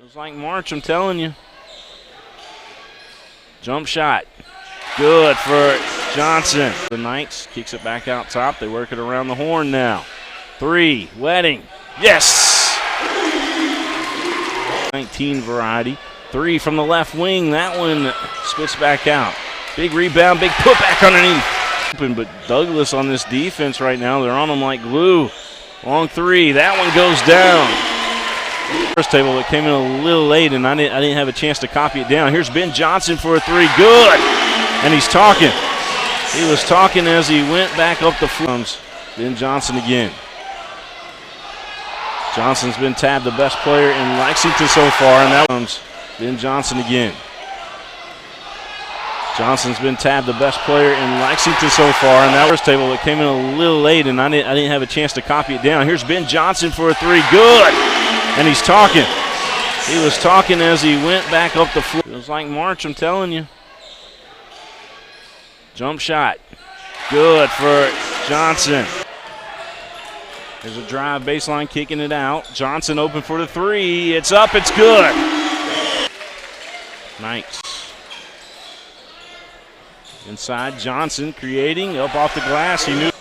Feels like March, I'm telling you. Jump shot. Good for Johnson. The Knights kicks it back out top. They work it around the horn now. 3, Wedding. Yes! 19 variety. 3 from the left wing. That one spits back out. Big rebound, big putback underneath. But Douglas on this defense right now, they're on them like glue. Long 3. That one goes down. First table that came in a little late, and I didn't have a chance to copy it down. Here's Ben Johnson for a 3. Good! And he's talking. He was talking as he went back up the floor. Ben Johnson again. Johnson's been tabbed the best player in Lexington so far, and that comes Ben Johnson again. Johnson's been tabbed the best player in Lexington so far, and that first table that came in a little late, and I didn't have a chance to copy it down. Here's Ben Johnson for a 3. Good! And he's talking. He was talking as he went back up the floor. Feels like March, I'm telling you. Jump shot. Good for Johnson. There's a drive baseline kicking it out. Johnson open for the 3. It's up, it's good. Knights. Inside, Johnson creating, up off the glass. He knew.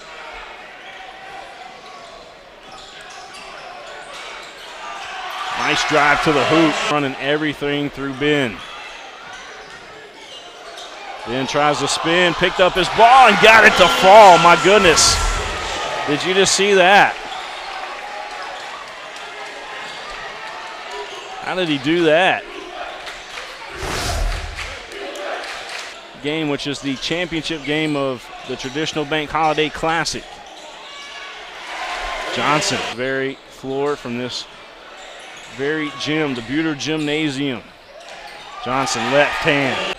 Nice drive to the hoop, running everything through Ben. Ben tries to spin, picked up his ball and got it to fall. My goodness. Did you just see that? How did he do that? Game, which is the championship game of the Traditional Bank Holiday Classic. Johnson, very floor from this very gym, the Buter Gymnasium. Johnson, left hand.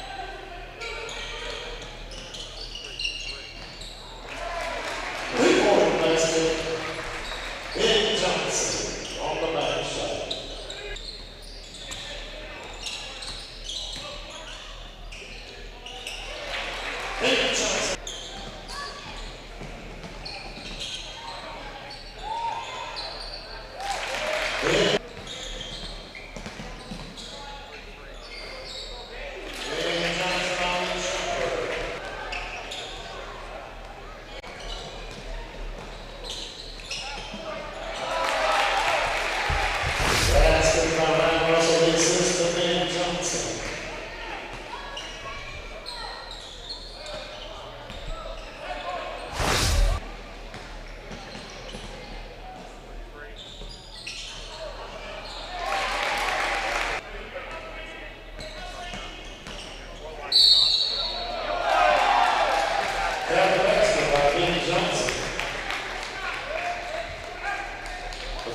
Ben Johnson on the back side. Ben Johnson.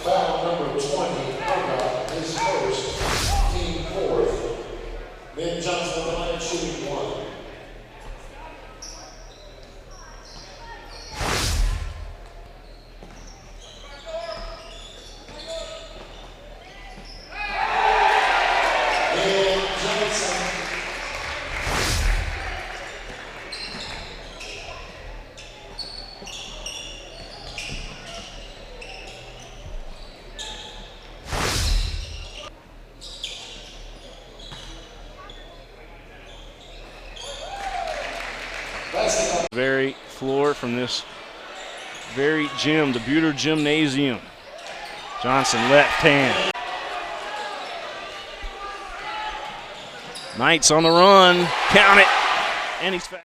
Foul number 20, Hopkins, his first, team fourth. Ben Johnson, the line shooting 1. Ben Johnson. Very floor from this very gym, the Buter Gymnasium. Johnson, left hand. Knights on the run, count it, and he's back.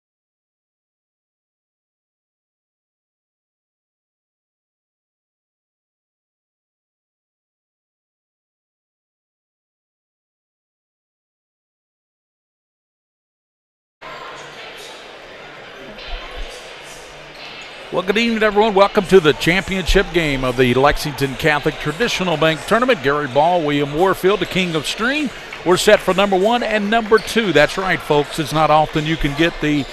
Well, good evening, everyone. Welcome to the championship game of the Lexington Catholic Traditional Bank Tournament. Gary Ball, William Warfield, the King of Stream. We're set for number 1 and number 2. That's right, folks. It's not often you can get the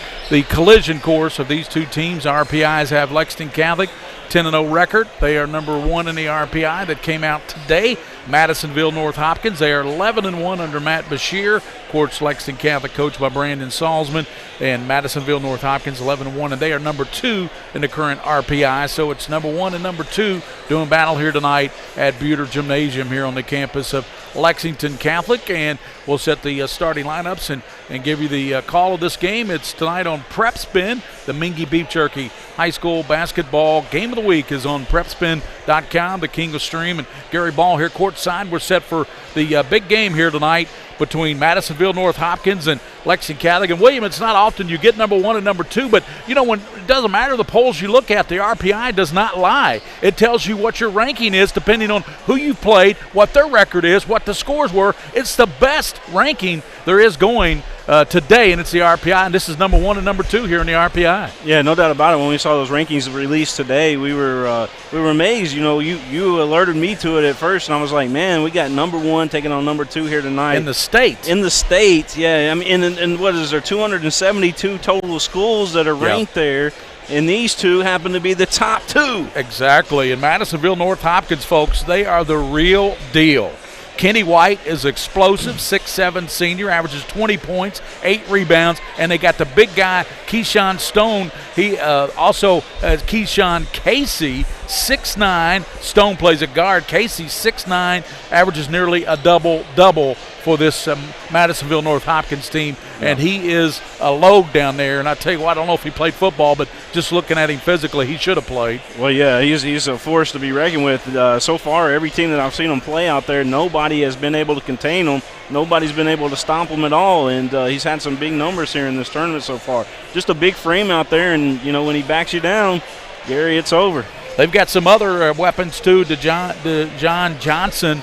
collision course of these two teams. RPIs have Lexington Catholic 10-0 record. They are number 1 in the RPI that came out today. Madisonville North Hopkins. They are 11-1 under Matt Bashir. Of course, Lexington Catholic coached by Brandon Salzman. And Madisonville North Hopkins 11-1, and they are number 2 in the current RPI. So it's number 1 and number 2 doing battle here tonight at Buter Gymnasium here on the campus of Lexington Catholic. And we'll set the starting lineups and give you the call of this game. It's tonight on Prep Spin. The Mingy Beef Jerky High School Basketball Game of the Week is on PrepSpin.com. The King of Stream and Gary Ball here courtside. We're set for the big game here tonight between Madisonville North Hopkins and Lexington Catholic. And William, it's not often you get number 1 and number 2, but you know, when it doesn't matter the polls you look at, the RPI does not lie. It tells you what your ranking is depending on who you played, what their record is, what the scores were. It's the best ranking there is going today, and it's the RPI, and this is number 1 and number 2 here in the RPI. Yeah, no doubt about it. When we saw those rankings released today, we were amazed. You know, you alerted me to it at first, and I was like, man, we got number 1 taking on number 2 here tonight. In the state. In the state, yeah. I mean, and what is there, 272 total schools that are ranked there, and these two happen to be the top 2. Exactly, and Madisonville North Hopkins, folks, they are the real deal. Kenny White is explosive, 6'7" senior, averages 20 points, 8 rebounds, and they got the big guy, Keyshawn Stone. He also has Keyshawn Casey, 6'9". Stone plays a guard. Casey, 6'9", averages nearly a double-double for this Madisonville North Hopkins team, and he is a load down there. And I tell you what, I don't know if he played football, but just looking at him physically, he should have played. Well, yeah, he's a force to be reckoned with. So far, every team that I've seen him play out there, nobody has been able to contain him. Nobody's been able to stomp him at all, and he's had some big numbers here in this tournament so far. Just a big frame out there, and, you know, when he backs you down, Gary, it's over. They've got some other weapons, too. Dejon Johnson.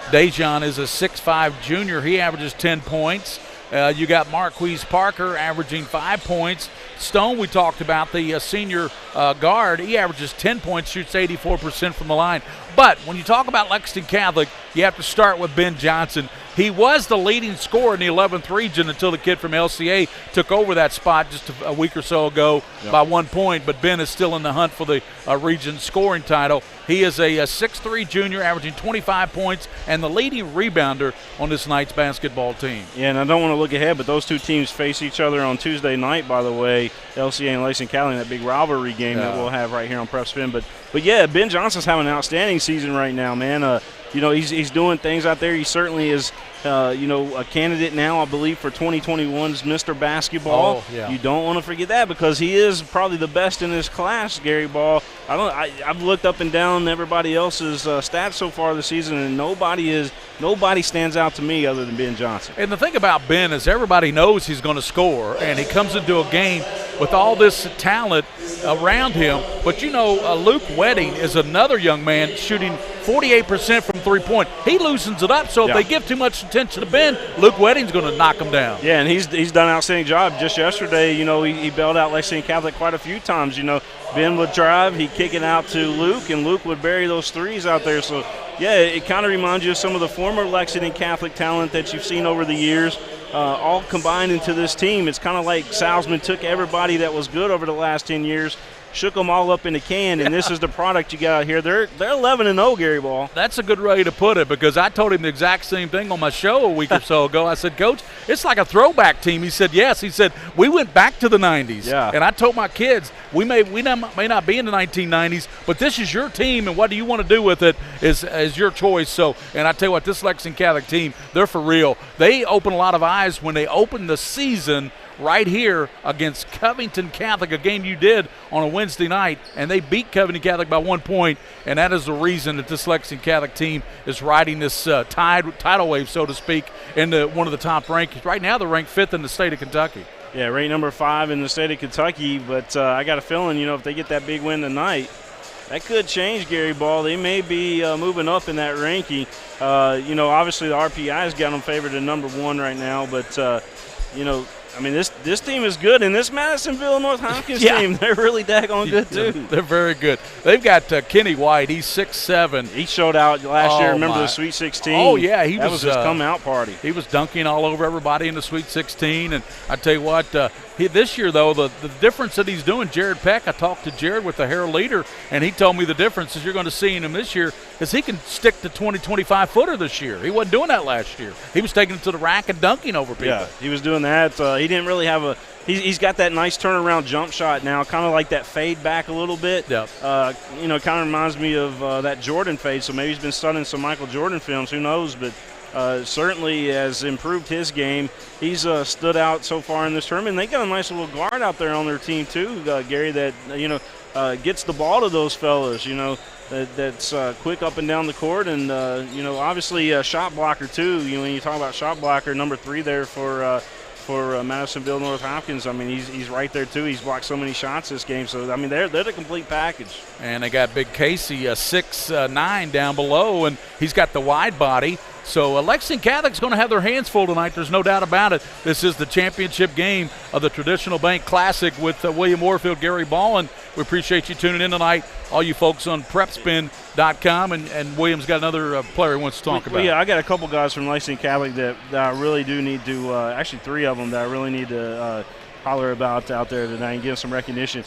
Dejon is a 6'5" junior. He averages 10 points. You got Marquise Parker averaging 5 points. Stone, we talked about, the senior guard. He averages 10 points, shoots 84% from the line. But when you talk about Lexington Catholic, you have to start with Ben Johnson. He was the leading scorer in the 11th region until the kid from LCA took over that spot just a week or so ago by 1 point. But Ben is still in the hunt for the region scoring title. He is a 6'3" junior, averaging 25 points, and the leading rebounder on this night's basketball team. Yeah, and I don't want to look ahead, but those two teams face each other on Tuesday night, by the way, LCA and Lexington Catholic, that big rivalry game that we'll have right here on Prep Spin. But yeah, Ben Johnson's having an outstanding season right now, man. You know, he's doing things out there. He certainly is, you know, a candidate now, I believe, for 2021's Mr. Basketball. Oh, yeah. You don't want to forget that because he is probably the best in his class, Gary Ball. I've looked up and down everybody else's stats so far this season, and nobody stands out to me other than Ben Johnson. And the thing about Ben is everybody knows he's going to score, and he comes into a game with all this talent around him. But, you know, Luke Wedding is another young man shooting 48% from three-point. He loosens it up, so if they give too much attention to Ben, Luke Wedding's going to knock him down. Yeah, and he's done an outstanding job. Just yesterday, you know, he bailed out Lexington Catholic quite a few times. You know, Ben would drive, he'd kick it out to Luke, and Luke would bury those threes out there. So, yeah, it kind of reminds you of some of the former Lexington Catholic talent that you've seen over the years, all combined into this team. It's kind of like Salzman took everybody that was good over the last 10 years, shook them all up in a can, and this is the product you got out here. They're 11-0, Gary Ball. That's a good way to put it, because I told him the exact same thing on my show a week or so ago. I said, Coach, it's like a throwback team. He said, yes. He said, we went back to the 90s. Yeah. And I told my kids, we may not be in the 1990s, but this is your team, and what do you want to do with it is your choice. So, and I tell you what, this Lexington Catholic team, they're for real. They open a lot of eyes when they open the season right here against Covington Catholic, a game you did on a Wednesday night, and they beat Covington Catholic by 1 point, and that is the reason that this Lexington Catholic team is riding this tidal wave, so to speak, into one of the top rankings. Right now they're ranked 5th in the state of Kentucky. Yeah, ranked number 5 in the state of Kentucky, but I got a feeling, you know, if they get that big win tonight, that could change, Gary Ball. They may be moving up in that ranking. You know, obviously the RPI's got them favored at number 1 right now, but, you know, I mean, this team is good, and this Madisonville North Hopkins team, they're really daggone good, too. They're very good. They've got Kenny White. He's 6'7". He showed out last year. Remember the Sweet 16? Oh, yeah. That was his come-out party. He was dunking all over everybody in the Sweet 16, and I tell you what, this year, though, the difference that he's doing, Jared Peck, I talked to Jared with the Herald Leader, and he told me the difference is you're going to see in him this year, is he can stick to 20, 25-footer this year. He wasn't doing that last year. He was taking it to the rack and dunking over people. Yeah, he was doing that. He didn't really have a he's got that nice turnaround jump shot now, kind of like that fade back a little bit. Yep. You know, kind of reminds me of that Jordan fade, so maybe he's been studying some Michael Jordan films. Who knows? But certainly has improved his game. He's stood out so far in this tournament. They got a nice little guard out there on their team too, Gary, that, you know, gets the ball to those fellas, you know, that's quick up and down the court. And, you know, obviously a shot blocker too. You know, when you talk about shot blocker, number 3 there for Madisonville North Hopkins. I mean, he's right there too. He's blocked so many shots this game. So, I mean, they're the complete package. And they got Big Casey, 6'9", down below, and he's got the wide body. So Lexington Catholic's going to have their hands full tonight. There's no doubt about it. This is the championship game of the Traditional Bank Classic with William Warfield, Gary Ball, and we appreciate you tuning in tonight, all you folks on PrepSpin.com, and William's got another player he wants to talk about. Yeah, I got a couple guys from Lexington Catholic that I really do need to, actually 3 of them that I really need to holler about out there tonight and give some recognition.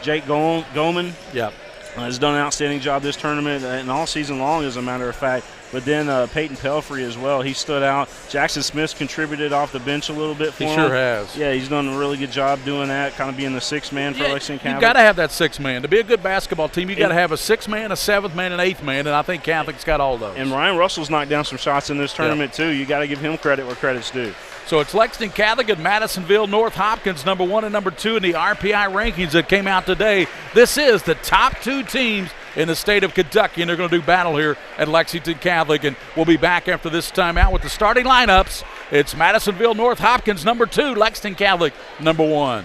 Jake Goldman. Yep. Has done an outstanding job this tournament and all season long, as a matter of fact. But then Peyton Pelfrey as well. He stood out. Jackson Smith's contributed off the bench a little bit for him. He sure has. Yeah, he's done a really good job doing that, kind of being the 6th man for Lexington Catholic. You've got to have that 6th man. To be a good basketball team, you've got to have a 6th man, a 7th man, an 8th man, and I think Catholic's got all those. And Ryan Russell's knocked down some shots in this tournament too. You got to give him credit where credit's due. So it's Lexington Catholic and Madisonville North Hopkins, number 1 and number 2 in the RPI rankings that came out today. This is the top 2 teams in the state of Kentucky, and they're going to do battle here at Lexington Catholic. And we'll be back after this timeout with the starting lineups. It's Madisonville North Hopkins, number 2, Lexington Catholic, number 1.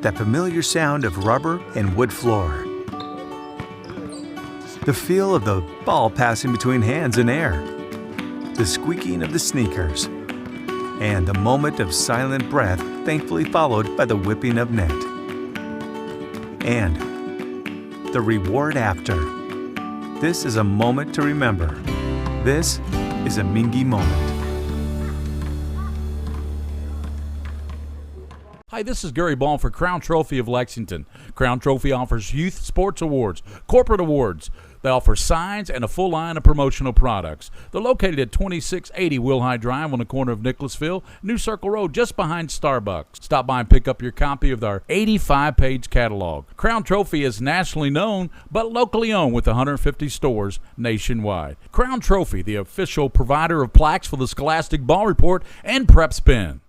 That familiar sound of rubber and wood floor. The feel of the ball passing between hands and air. The squeaking of the sneakers. And the moment of silent breath, thankfully followed by the whipping of net. And the reward after. This is a moment to remember. This is a Mingy moment. Hi, this is Gary Ball for Crown Trophy of Lexington. Crown Trophy offers youth sports awards, corporate awards. They offer signs and a full line of promotional products. They're located at 2680 Wilhite Drive on the corner of Nicholasville, New Circle Road, just behind Starbucks. Stop by and pick up your copy of our 85-page catalog. Crown Trophy is nationally known, but locally owned with 150 stores nationwide. Crown Trophy, the official provider of plaques for the Scholastic Ball Report and Prep Spin.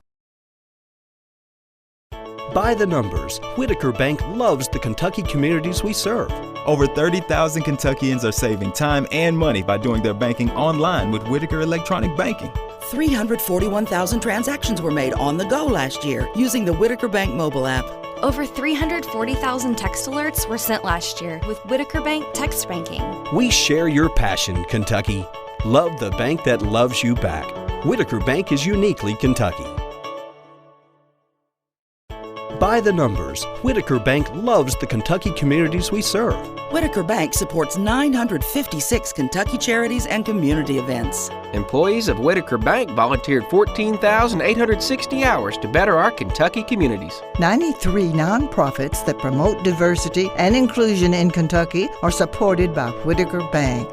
By the numbers, Whitaker Bank loves the Kentucky communities we serve. Over 30,000 Kentuckians are saving time and money by doing their banking online with Whitaker Electronic Banking. 341,000 transactions were made on the go last year using the Whitaker Bank mobile app. Over 340,000 text alerts were sent last year with Whitaker Bank text banking. We share your passion, Kentucky. Love the bank that loves you back. Whitaker Bank is uniquely Kentucky. By the numbers, Whitaker Bank loves the Kentucky communities we serve. Whitaker Bank supports 956 Kentucky charities and community events. Employees of Whitaker Bank volunteered 14,860 hours to better our Kentucky communities. 93 nonprofits that promote diversity and inclusion in Kentucky are supported by Whitaker Bank.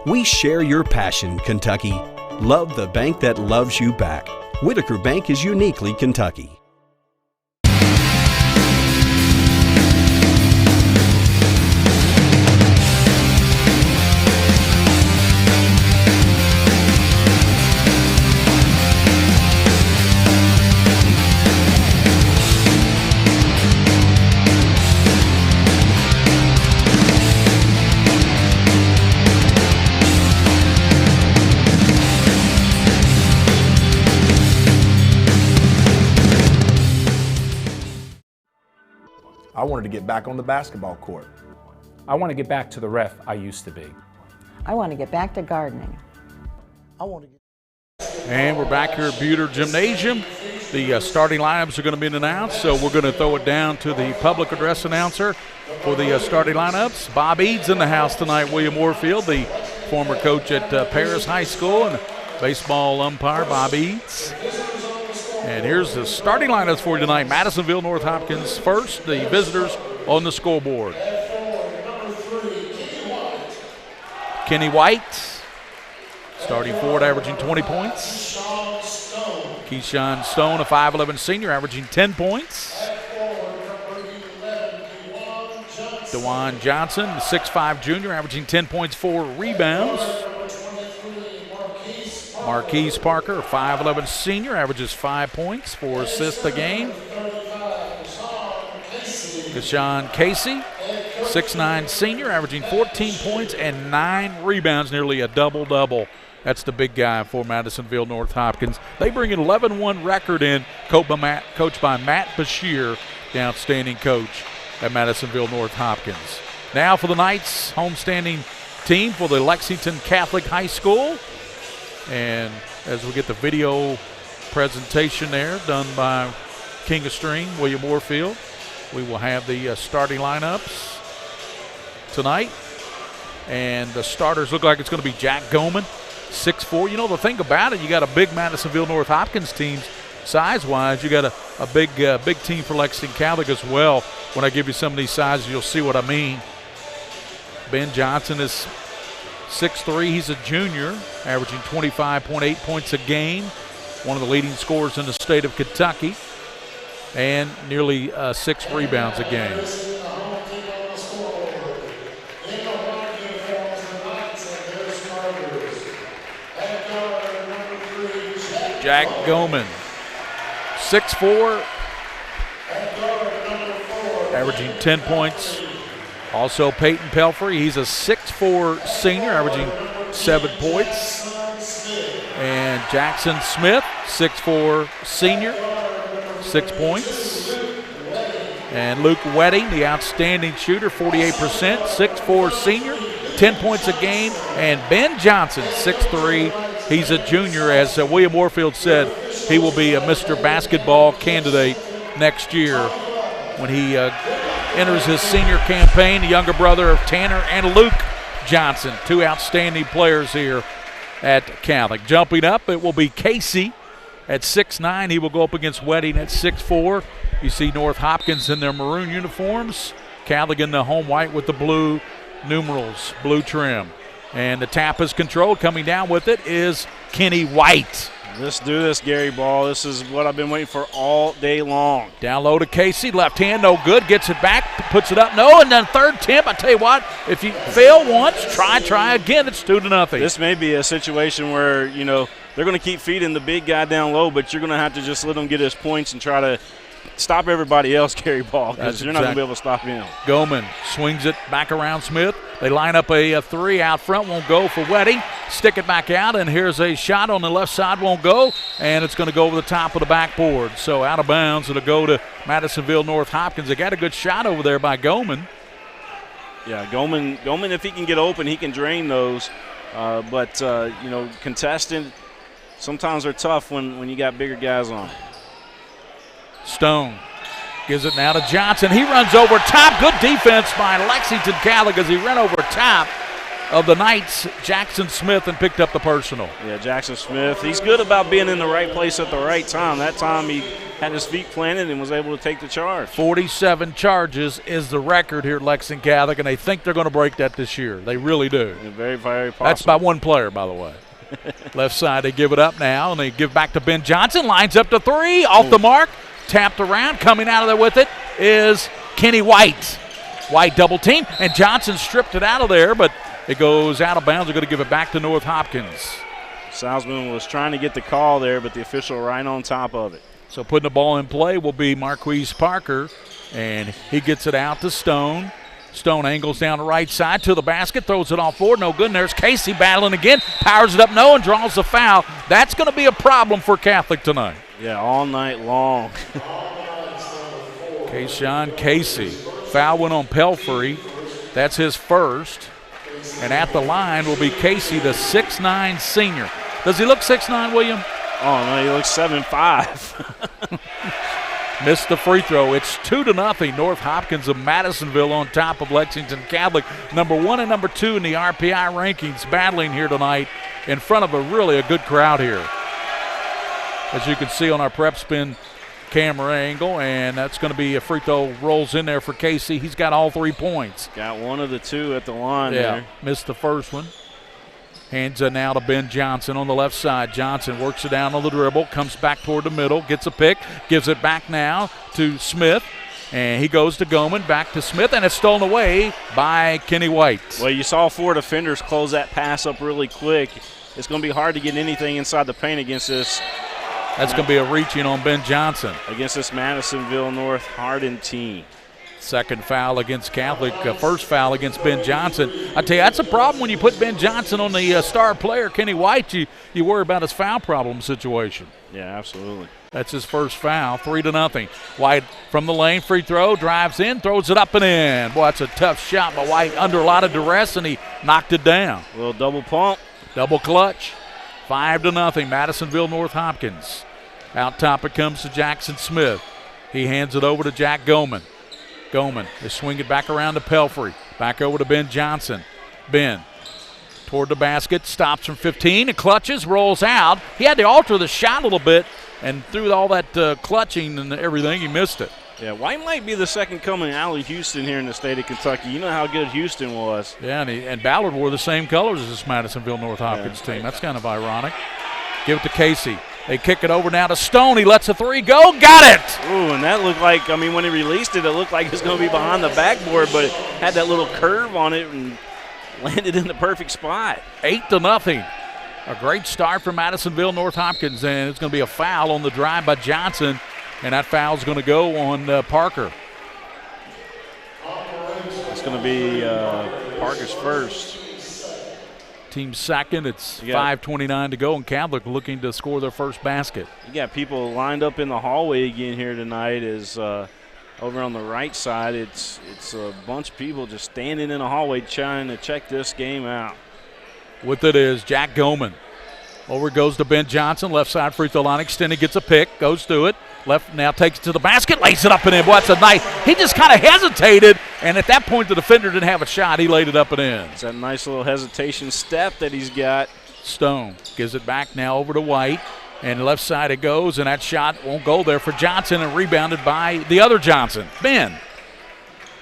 We share your passion, Kentucky. Love the bank that loves you back. Whitaker Bank is uniquely Kentucky. I wanted to get back on the basketball court. I want to get back to the ref I used to be. I want to get back to gardening. I want to get And we're back here at Buter Gymnasium. The starting lineups are going to be announced, so we're going to throw it down to the public address announcer for the starting lineups. Bob Eads in the house tonight. William Warfield, the former coach at Paris High School and baseball umpire, Bob Eads. And here's the starting lineups for you tonight. Madisonville, North Hopkins first, the visitors on the scoreboard. Kenny White, starting forward, averaging 20 points. Keyshawn Stone, a 5'11 senior, averaging 10 points. DeJuan Johnson, the 6'5 junior, averaging 10 points, 4 rebounds. Marquise Parker, a 5'11 senior, averages 5 points, 4 assists a game. Keshawn Casey, 6'9 senior, averaging 14 points and 9 rebounds, nearly a double-double. That's the big guy for Madisonville North Hopkins. They bring an 11-1 record in, coached by Matt Bashir, the outstanding coach at Madisonville North Hopkins. Now for the night's homestanding team for the Lexington Catholic High School. And as we get the video presentation there done by King of Stream, William Warfield, we will have the starting lineups tonight. And the starters look like it's going to be Jack Goman, 6'4". You know, the thing about it, you got a big Madisonville North Hopkins team size-wise. You got a big team for Lexington Catholic as well. When I give you some of these sizes, you'll see what I mean. Ben Johnson is 6'3". He's a junior, averaging 25.8 points a game. One of the leading scorers in the state of Kentucky. And nearly 6 rebounds a game. Jack Goman, 6'4", averaging 10 points. Also Peyton Pelfrey, he's a 6'4 senior, averaging 7 points. And Jackson Smith, 6'4 senior, 6 points. And Luke Wedding, the outstanding shooter, 48%, 6'4 senior, 10 points a game. And Ben Johnson, 6'3", he's a junior. As William Warfield said, he will be a Mr. Basketball candidate next year when he enters his senior campaign, the younger brother of Tanner and Luke Johnson, 2 outstanding players here at Catholic. Jumping up, it will be Casey at 6'9". He will go up against Wedding at 6'4". You see North Hopkins in their maroon uniforms, Catholic in the home white with the blue numerals, blue trim. And the tap is controlled. Coming down with it is Kenny White. Let's do this, Gary Ball. This is what I've been waiting for all day long. Down low to Casey. Left hand, no good. Gets it back, puts it up, no. And then third attempt. I tell you what, if you fail once, try again. It's 2-0. This may be a situation where, you know, they're going to keep feeding the big guy down low, but you're going to have to just let him get his points and try to stop everybody else, Gary Ball, because you're not going to be able to stop him. Goman swings it back around Smith. They line up a 3 out front, won't go for Wedding. Stick it back out, and here's a shot on the left side, won't go, and it's going to go over the top of the backboard. So out of bounds, it'll go to Madisonville North Hopkins. They got a good shot over there by Goman. Yeah, Goman, if he can get open, he can drain those. But you know, contested, sometimes they're tough when you got bigger guys on. Stone gives it now to Johnson. He runs over top. Good defense by Lexington Catholic as he ran over top of the Knights, Jackson Smith, and picked up the personal. Yeah, Jackson Smith. He's good about being in the right place at the right time. That time he had his feet planted and was able to take the charge. 47 charges is the record here at Lexington Catholic, and they think they're going to break that this year. They really do. Yeah, very, very possible. That's by one player, by the way. Left side, they give it up now, and they give back to Ben Johnson. Lines up to 3, off the mark. Tapped around, coming out of there with it is Kenny White. White double team, and Johnson stripped it out of there, but it goes out of bounds. They're going to give it back to North Hopkins. Salzman was trying to get the call there, but the official right on top of it. So putting the ball in play will be Marquise Parker, and he gets it out to Stone. Stone angles down the right side to the basket, throws it off forward, no good. And there's Casey battling again, powers it up, no, and draws the foul. That's going to be a problem for Catholic tonight. Yeah, all night long. Keyshawn Casey. Foul went on Pelfrey. That's his first. And at the line will be Casey, the 6'9 senior. Does he look 6'9, William? Oh, no, he looks 7'5". Missed the free throw. It's 2-0. North Hopkins of Madisonville on top of Lexington Catholic. Number 1 and number 2 in the RPI rankings battling here tonight in front of a good crowd here. As you can see on our prep spin camera angle, and that's going to be a free throw rolls in there for Casey. He's got all 3 points. Got one of the 2 at the line there. Missed the first one. Hands it now to Ben Johnson on the left side. Johnson works it down on the dribble, comes back toward the middle, gets a pick, gives it back now to Smith, and he goes to Goman, back to Smith, and it's stolen away by Kenny White. Well, you saw 4 defenders close that pass up really quick. It's going to be hard to get anything inside the paint against this. That's going to be a reaching on Ben Johnson. Against this Madisonville North hardened team. Second foul against Catholic, first foul against Ben Johnson. I tell you, that's a problem when you put Ben Johnson on the star player, Kenny White. You worry about his foul problem situation. Yeah, absolutely. That's his first foul, 3-0. White from the lane, free throw, drives in, throws it up and in. Boy, that's a tough shot by White under a lot of duress, and he knocked it down. A little double pump. Double clutch. 5-0, Madisonville North Hopkins. Out top it comes to Jackson Smith. He hands it over to Jack Goman. Goman, they swing it back around to Pelfrey. Back over to Ben Johnson. Ben toward the basket, stops from 15 and clutches, rolls out. He had to alter the shot a little bit, and through all that clutching and everything, he missed it. Yeah, White might be the second coming of Allie Houston here in the state of Kentucky. You know how good Houston was. Yeah, and Ballard wore the same colors as this Madisonville North Hopkins team. That's kind of ironic. Give it to Casey. They kick it over now to Stone. He lets a 3 go. Got it! Ooh, and that looked like, when he released it, it looked like it was going to be behind the backboard, but it had that little curve on it and landed in the perfect spot. 8-0. A great start for Madisonville North Hopkins, and it's going to be a foul on the drive by Johnson, and that foul's going to go on Parker. It's going to be Parker's first. Team second. It's 5:29 to go, and Catholic looking to score their first basket. You got people lined up in the hallway again here tonight. As over on the right side, it's a bunch of people just standing in the hallway trying to check this game out. With it is Jack Goman. Over goes to Ben Johnson, left side free throw line extended, gets a pick, goes through it. Left now takes it to the basket, lays it up and in. Boy, that's a nice. He just kind of hesitated, and at that point the defender didn't have a shot. He laid it up and in. It's that nice little hesitation step that he's got. Stone gives it back now over to White, and left side it goes, and that shot won't go there for Johnson, and rebounded by the other Johnson. Ben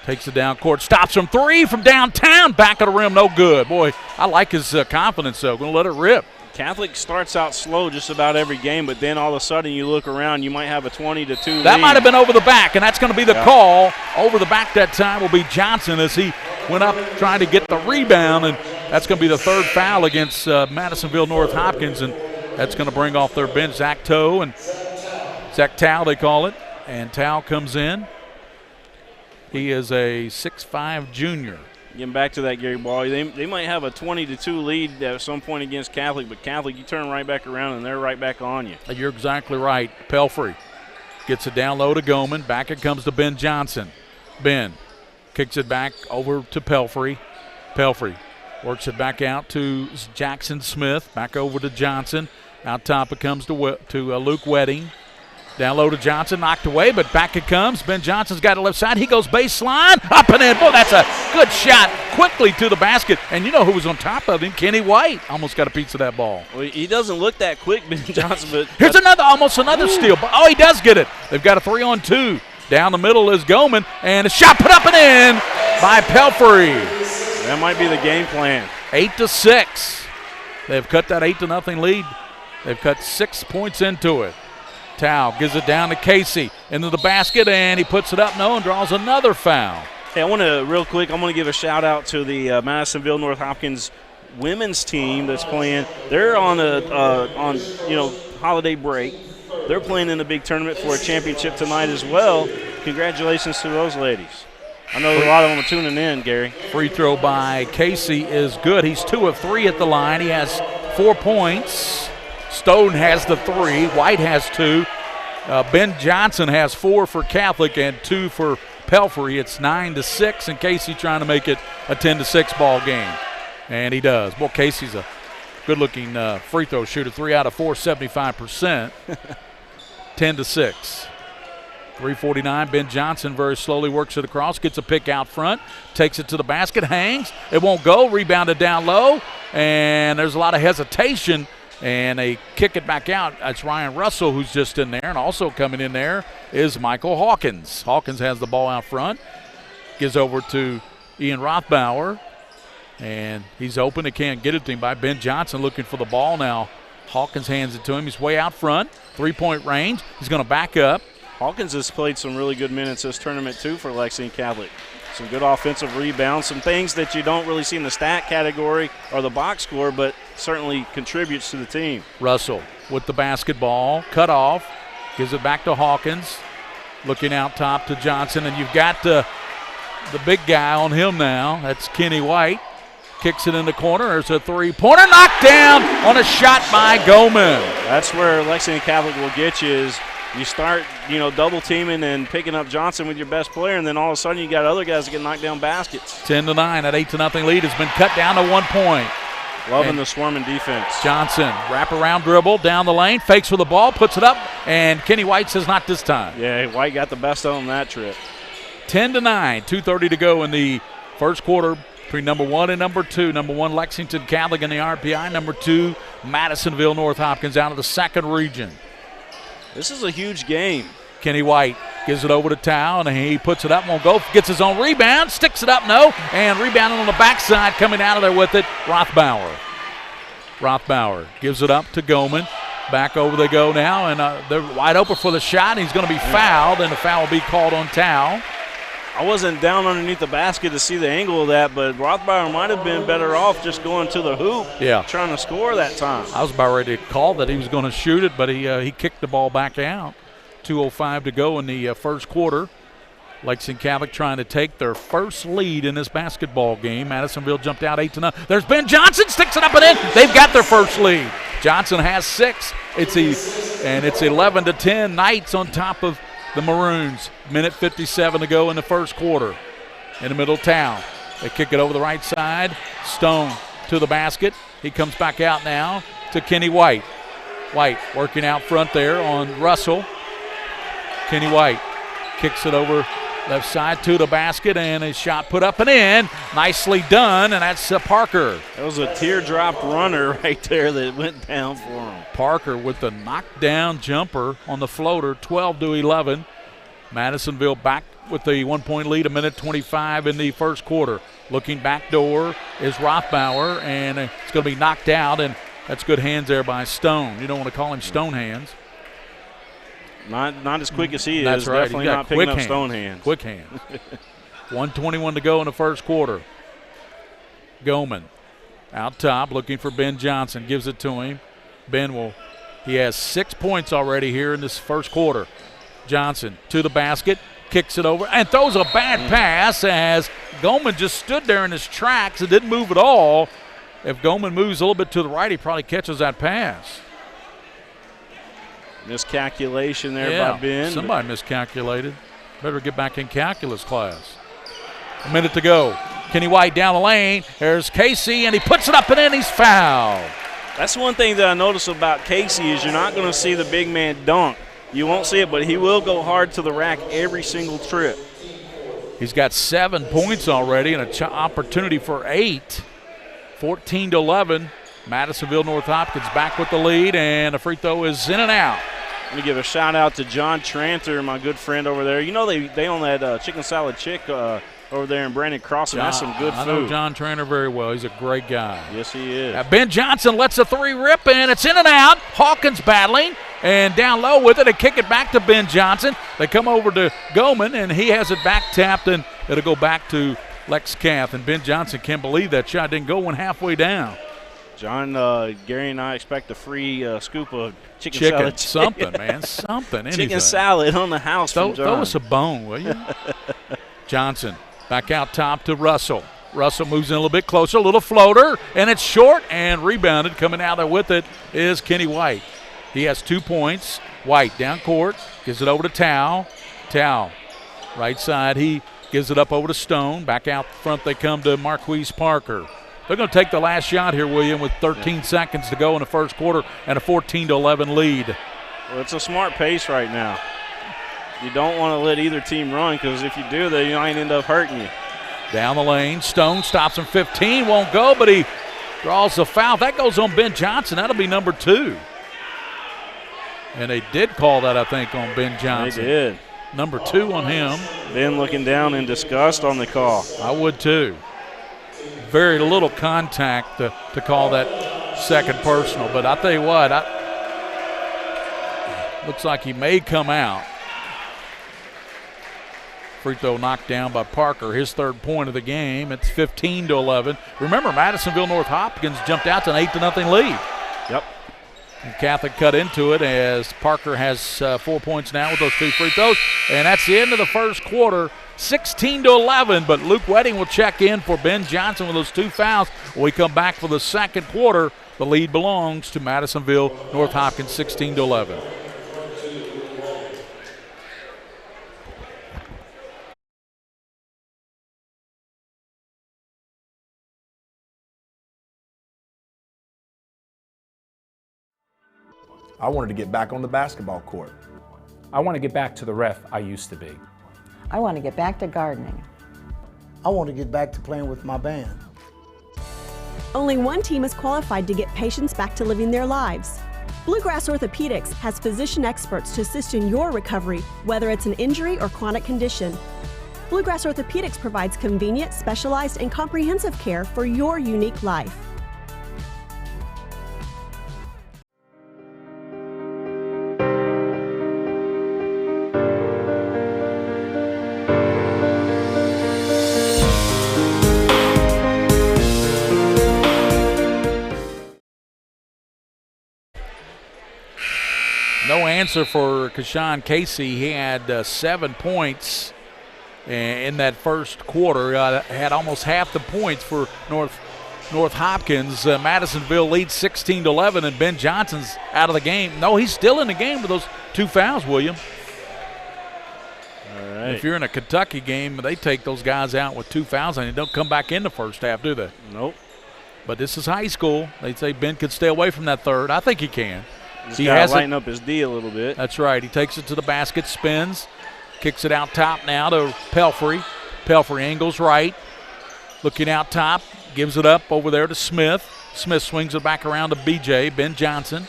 takes it down court, stops from 3 from downtown, back of the rim, no good. Boy, I like his confidence though. Going to let it rip. Catholic starts out slow just about every game, but then all of a sudden you look around, you might have a 20-2 lead. That might have been over the back, and that's going to be the call. Over the back that time will be Johnson as he went up trying to get the rebound, and that's going to be the third foul against Madisonville North Hopkins, and that's going to bring off their bench Zach Tao they call it, and Tao comes in. He is a 6'5" junior. Getting back to that, Gary Ball, they might have a 20-2 lead at some point against Catholic, but Catholic, you turn right back around and they're right back on you. You're exactly right. Pelfrey gets it down low to Goman. Back it comes to Ben Johnson. Ben kicks it back over to Pelfrey. Pelfrey works it back out to Jackson Smith. Back over to Johnson. Out top it comes to Luke Wedding. Down low to Johnson, knocked away, but back it comes. Ben Johnson's got it left side. He goes baseline, up and in. Boy, that's a good shot quickly to the basket. And you know who was on top of him? Kenny White. Almost got a piece of that ball. Well, he doesn't look that quick, Ben Johnson. But here's almost another steal. Oh, he does get it. They've got a 3-on-2. Down the middle is Goman, and a shot put up and in by Pelfrey. That might be the game plan. 8-6. They've cut that 8-0 lead. They've cut 6 points into it. Tao gives it down to Casey into the basket, and he puts it up and draws another foul. Hey, I'm going to give a shout out to the Madisonville North Hopkins women's team that's playing. They're on holiday break. They're playing in a big tournament for a championship tonight as well. Congratulations to those ladies. I know a lot of them are tuning in, Gary. Free throw by Casey is good. He's 2 of 3 at the line. He has 4 points. Stone has the 3. White has 2. Ben Johnson has 4 for Catholic and 2 for Pelfrey. It's 9-6, and Casey trying to make it a 10-6 ball game. And he does. Well, Casey's a good-looking free throw shooter. 3 out of 4, 75%. 10-6. 3:49. Ben Johnson very slowly works it across, gets a pick out front, takes it to the basket, hangs. It won't go. Rebounded down low, and there's a lot of hesitation, and they kick it back out. That's Ryan Russell who's just in there, and also coming in there is Michael Hawkins. Hawkins has the ball out front, gives over to Ian Rothbauer, and he's open. He can't get it to him by Ben Johnson looking for the ball now. Hawkins hands it to him. He's way out front, 3-point range. He's going to back up. Hawkins has played some really good minutes this tournament, too, for Lexington Catholic. Some good offensive rebounds, some things that you don't really see in the stat category or the box score, but certainly contributes to the team. Russell with the basketball, cut off, gives it back to Hawkins, looking out top to Johnson, and you've got the big guy on him now. That's Kenny White. Kicks it in the corner. There's a three-pointer knocked down on a shot by Goman. That's where Lexington Catholic will get you is you start, double teaming and picking up Johnson with your best player, and then all of a sudden you got other guys that get knocked down baskets. 10-9. That 8-0 lead has been cut down to 1 point. Loving the swarming defense. Johnson, wraparound dribble down the lane, fakes for the ball, puts it up, and Kenny White says not this time. Yeah, White got the best of him that trip. 10-9, 2:30 to go in the first quarter between number 1 and number 2. Number 1, Lexington Catholic in the RPI. Number 2, Madisonville North Hopkins out of the second region. This is a huge game. Kenny White gives it over to Tao, and he puts it up, won't go, gets his own rebound, sticks it up, no, and rebounding on the backside, coming out of there with it, Rothbauer. Rothbauer gives it up to Goman. Back over they go now, and they're wide open for the shot, and he's going to be fouled, and the foul will be called on Tao. I wasn't down underneath the basket to see the angle of that, but Rothbauer might have been better off just going to the hoop, trying to score that time. I was about ready to call that he was going to shoot it, but he kicked the ball back out. 2:05 to go in the first quarter. Lexington Catholic trying to take their first lead in this basketball game. Madisonville jumped out 8-0. There's Ben Johnson, sticks it up and in. They've got their first lead. Johnson has 6. It's 11-10. Knights on top of the Maroons. Minute 57 to go in the first quarter. In the middle of town. They kick it over the right side. Stone to the basket. He comes back out now to Kenny White. White working out front there on Russell. Kenny White kicks it over left side to the basket, and a shot put up and in. Nicely done, and that's Parker. That was a teardrop runner right there that went down for him. Parker with the knockdown jumper on the floater, 12-11. Madisonville back with the 1-point lead, 1:25 in the first quarter. Looking back door is Rothbauer, and it's going to be knocked out, and that's good hands there by Stone. You don't want to call him Stone hands. Not as quick as he is. That's right. Definitely not picking up Stone hands. Quick hands. 1:21 to go in the first quarter. Goman out top looking for Ben Johnson. Gives it to him. He has 6 points already here in this first quarter. Johnson to the basket. Kicks it over and throws a bad pass as Goman just stood there in his tracks and didn't move at all. If Goman moves a little bit to the right, he probably catches that pass. Miscalculation there by Ben. Somebody miscalculated. Better get back in calculus class. A minute to go. Kenny White down the lane. There's Casey, and he puts it up and in. He's fouled. That's one thing that I notice about Casey is you're not going to see the big man dunk. You won't see it, but he will go hard to the rack every single trip. He's got 7 points already and an opportunity for 8. 14-11. Madisonville North Hopkins back with the lead, and the free throw is in and out. Let me give a shout-out to John Tranter, my good friend over there. You know they own that Chicken Salad Chick over there in Brandon Crossing. That's some good food. I know John Tranter very well. He's a great guy. Yes, he is. Ben Johnson lets a 3 rip, and it's in and out. Hawkins battling, and down low with it. They kick it back to Ben Johnson. They come over to Goman, and he has it back tapped, and it'll go back to Lex Cath. And Ben Johnson can't believe that shot didn't go one halfway down. John, Gary, and I expect a free scoop of chicken salad. Something, man, something. Anything. Chicken salad on the house from John. Throw us a bone, will you? Johnson back out top to Russell. Russell moves in a little bit closer, a little floater, and it's short and rebounded. Coming out there with it is Kenny White. He has 2 points. White down court, gives it over to Tao. Tao, right side, he gives it up over to Stone. Back out front they come to Marquise Parker. They're going to take the last shot here, William, with 13 seconds to go in the first quarter and a 14-11 lead. Well, it's a smart pace right now. You don't want to let either team run, because if you do, they might end up hurting you. Down the lane, Stone stops him 15, won't go, but he draws the foul. That goes on Ben Johnson. That'll be number 2. And they did call that, I think, on Ben Johnson. They did. Number 2 on him. Ben looking down in disgust on the call. I would too. Very little contact to call that second personal. But I tell you what, looks like he may come out. Free throw knocked down by Parker, his 3rd point of the game. It's 15-11. Remember, Madisonville North Hopkins jumped out to an 8-0 lead. Yep. And Catholic cut into it as Parker has 4 points now with those 2 free throws. And that's the end of the first quarter, 16-11. But Luke Wedding will check in for Ben Johnson with those 2 fouls. When we come back for the second quarter, the lead belongs to Madisonville North Hopkins, 16-11. I wanted to get back on the basketball court. I want to get back to the ref I used to be. I want to get back to gardening. I want to get back to playing with my band. Only one team is qualified to get patients back to living their lives. Bluegrass Orthopedics has physician experts to assist in your recovery, whether it's an injury or chronic condition. Bluegrass Orthopedics provides convenient, specialized, and comprehensive care for your unique life. No answer for Kashawn Casey. He had 7 points in that first quarter. Had almost half the points for North Hopkins. Madisonville leads 16-11, and Ben Johnson's out of the game. No, he's still in the game with those 2 fouls, William. All right. If you're in a Kentucky game, they take those guys out with 2 fouls, and they don't come back in the first half, do they? Nope. But this is high school. They say Ben could stay away from that third. I think he can. He has to lighten up his D a little bit. That's right. He takes it to the basket, spins, kicks it out top now to Pelfrey. Pelfrey angles right, looking out top, gives it up over there to Smith. Smith swings it back around to BJ, Ben Johnson.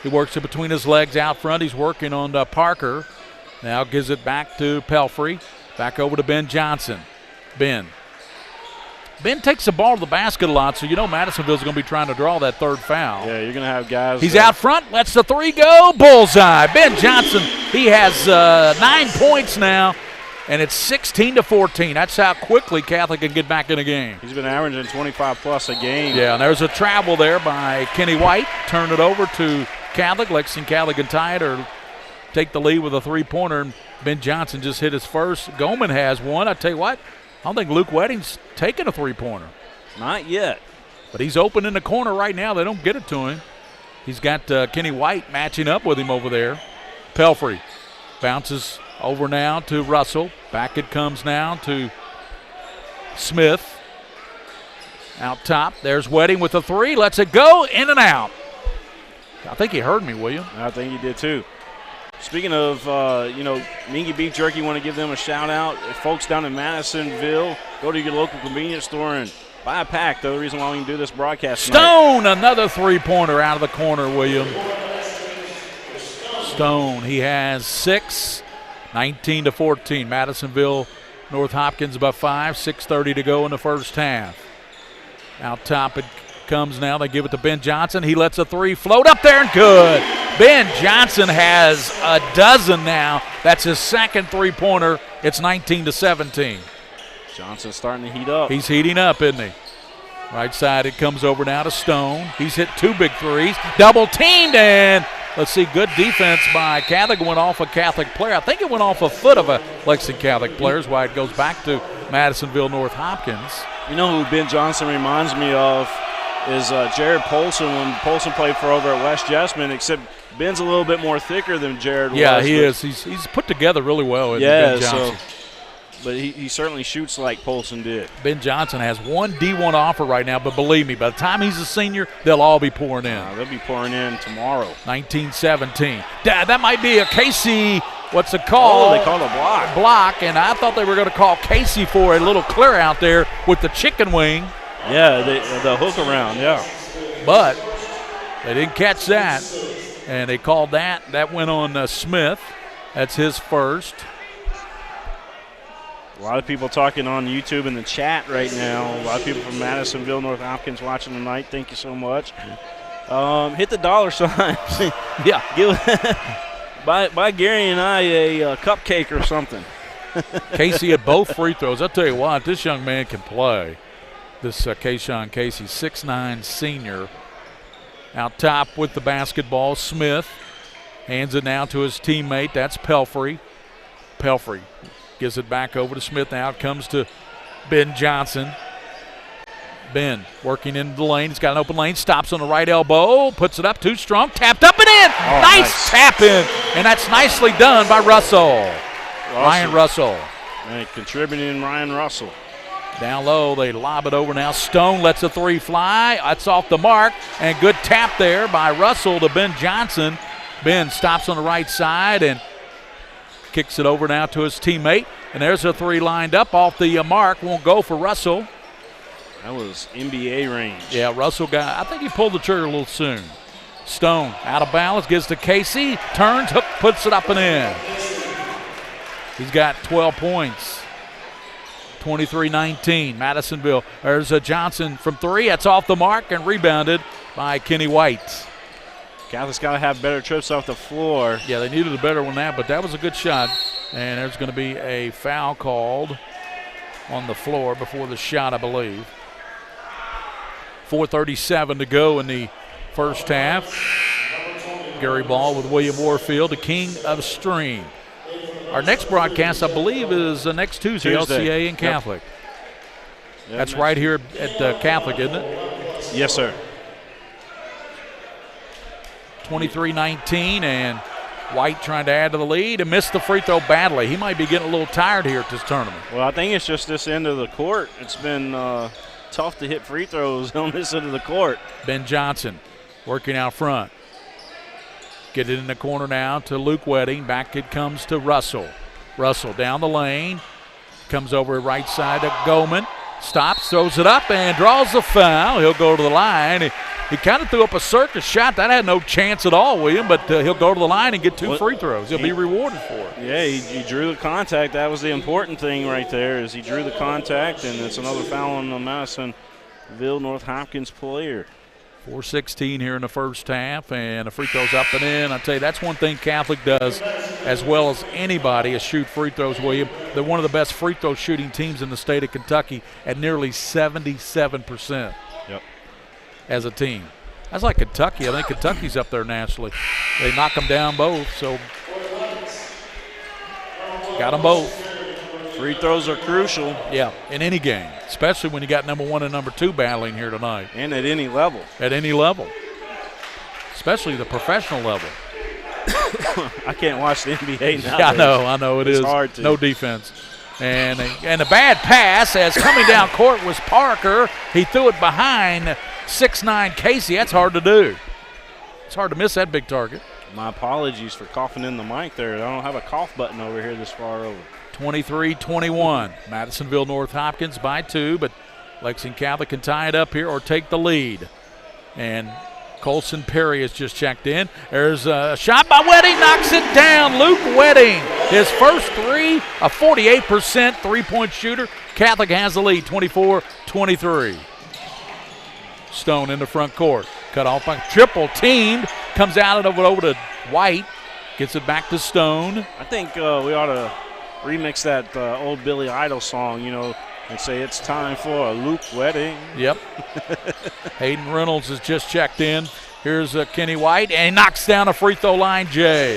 He works it between his legs out front. He's working on Parker. Now gives it back to Pelfrey. Back over to Ben Johnson. Ben takes the ball to the basket a lot, so you know Madisonville's going to be trying to draw that 3rd foul. Yeah, you're going to have guys. He's out front, lets the 3 go, bullseye. Ben Johnson, he has 9 points now, and it's 16-14. That's how quickly Catholic can get back in the game. He's been averaging 25-plus a game. Yeah, and there's a travel there by Kenny White. Turn it over to Catholic. Lexington Catholic and tie it or take the lead with a 3-pointer, and Ben Johnson just hit his first. Goldman has one. I tell you what, I don't think Luke Wedding's taking a 3-pointer. Not yet. But he's open in the corner right now. They don't get it to him. He's got Kenny White matching up with him over there. Pelfrey bounces over now to Russell. Back it comes now to Smith. Out top. There's Wedding with the 3. Lets it go. In and out. I think he heard me, William. I think he did too. Speaking of, Mingy Beef Jerky, want to give them a shout-out. If folks down in Madisonville, go to your local convenience store and buy a pack. The reason why we can do this broadcast Stone, another 3-pointer out of the corner, William. Stone, he has 6, 19-14. Madisonville, North Hopkins by 5, 6:30 to go in the first half. Out top it comes now. They give it to Ben Johnson. He lets a 3 float up there and good. Ben Johnson has a dozen now. That's his second 3-pointer. It's 19-17. Johnson's starting to heat up. He's heating up, isn't he? Right side it comes over now to Stone. He's hit 2 big 3s. Double teamed, and let's see, good defense by Catholic. Went off a Catholic player. I think it went off a foot of a Lexington Catholic player. Is why it goes back to Madisonville North Hopkins. You know who Ben Johnson reminds me of is Jared Polson when Polson played for over at West Jessamine, except Ben's a little bit more thicker than Jared was. Yeah, he is. He's put together really well. Yeah, Ben Johnson. but he certainly shoots like Polson did. Ben Johnson has one D1 offer right now, but believe me, by the time he's a senior, they'll all be pouring in. They'll be pouring in tomorrow. 19-17. That might be a Casey, what's it called? Oh, they called a block. Block, and I thought they were going to call Casey for a little clear out there with the chicken wing. Yeah, the hook around, yeah. But they didn't catch that, and they called that. That went on Smith. That's his first. A lot of people talking on YouTube in the chat right now. A lot of people from Madisonville, North Hopkins watching tonight. Thank you so much. Hit the dollar sign. Yeah. Buy Gary and I a cupcake or something. Casey had both free throws. I'll tell you what, this young man can play. This Kayshawn Casey, 6'9" senior. Out top with the basketball, Smith. Hands it now to his teammate. That's Pelfrey. Pelfrey gives it back over to Smith. Now it comes to Ben Johnson. Ben working into the lane. He's got an open lane. Stops on the right elbow. Puts it up too strong. Tapped up and in. Oh, nice tap in. And that's nicely done by Russell. Ryan Russell. And contributing Ryan Russell. Down low, they lob it over now. Stone lets a three fly. That's off the mark. And good tap there by Russell to Ben Johnson. Ben stops on the right side and kicks it over now to his teammate. And there's a three lined up off the mark. Won't go for Russell. That was NBA range. Yeah, Russell I think he pulled the trigger a little soon. Stone out of balance, gives to Casey. Turns, hook, puts it up and in. He's got 12 points. 23-19, Madisonville. There's a Johnson from three. That's off the mark and rebounded by Kenny White. Catholic's got to have better trips off the floor. Yeah, they needed a better one now, but that was a good shot. And there's going to be a foul called on the floor before the shot, I believe. 4:37 to go in the first half. Gary Ball with William Warfield, the king of Stream. Our next broadcast, I believe, is next Tuesday. LCA and Catholic. Yep. That's right here at Catholic, isn't it? Yes, sir. 23-19, and White trying to add to the lead and missed the free throw badly. He might be getting a little tired here at this tournament. Well, I think it's just this end of the court. It's been tough to hit free throws on this end of the court. Ben Johnson working out front. Get it in the corner now to Luke Wedding. Back it comes to Russell. Russell down the lane. Comes over right side to Goldman. Stops, throws it up, and draws the foul. He'll go to the line. He kind of threw up a circus shot. That had no chance at all, William, but he'll go to the line and get two free throws. He'll be rewarded for it. Yeah, he drew the contact. That was the important thing right there, is he drew the contact, and it's another foul on the Madisonville North Hopkins player. 4:16 here in the first half, and the free throws up and in. I tell you, that's one thing Catholic does as well as anybody is shoot free throws, William. They're one of the best free throw shooting teams in the state of Kentucky at nearly 77%. Yep. As a team. That's like Kentucky. I think Kentucky's up there nationally. They knock them down both, so got them both. Free throws are crucial. Yeah, in any game, especially when you got number one and number two battling here tonight. And at any level. At any level. Especially the professional level. I can't watch the NBA now. Yeah, I know. It's hard to. No defense. And a bad pass as coming down court was Parker. He threw it behind 6'9" Casey. That's hard to do. It's hard to miss that big target. My apologies for coughing in the mic there. I don't have a cough button over here this far over. 23-21. Madisonville North Hopkins by 2, but Lexington Catholic can tie it up here or take the lead. And Colson Perry has just checked in. There's a shot by Wedding, knocks it down. Luke Wedding, his first three, a 48% three-point shooter. Catholic has the lead, 24-23. Stone in the front court. Cut off by triple teamed. Comes out of it over to White. Gets it back to Stone. I think we ought to remix that old Billy Idol song, and say it's time for a Luke Wedding. Yep. Hayden Reynolds has just checked in. Here's Kenny White, and he knocks down a free throw line, Jay.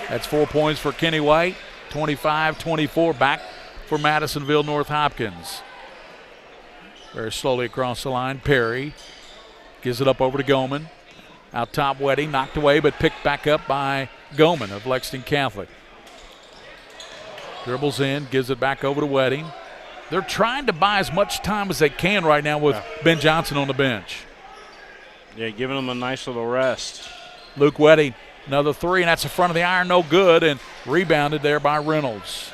That's 4 points for Kenny White. 25-24 back for Madisonville North Hopkins. Very slowly across the line. Perry gives it up over to Goldman. Out top, Wedding knocked away, but picked back up by Goldman of Lexington Catholic. Dribbles in, gives it back over to Wedding. They're trying to buy as much time as they can right now with Ben Johnson on the bench. Yeah, giving them a nice little rest. Luke Wedding, another three, and that's the front of the iron, no good, and rebounded there by Reynolds.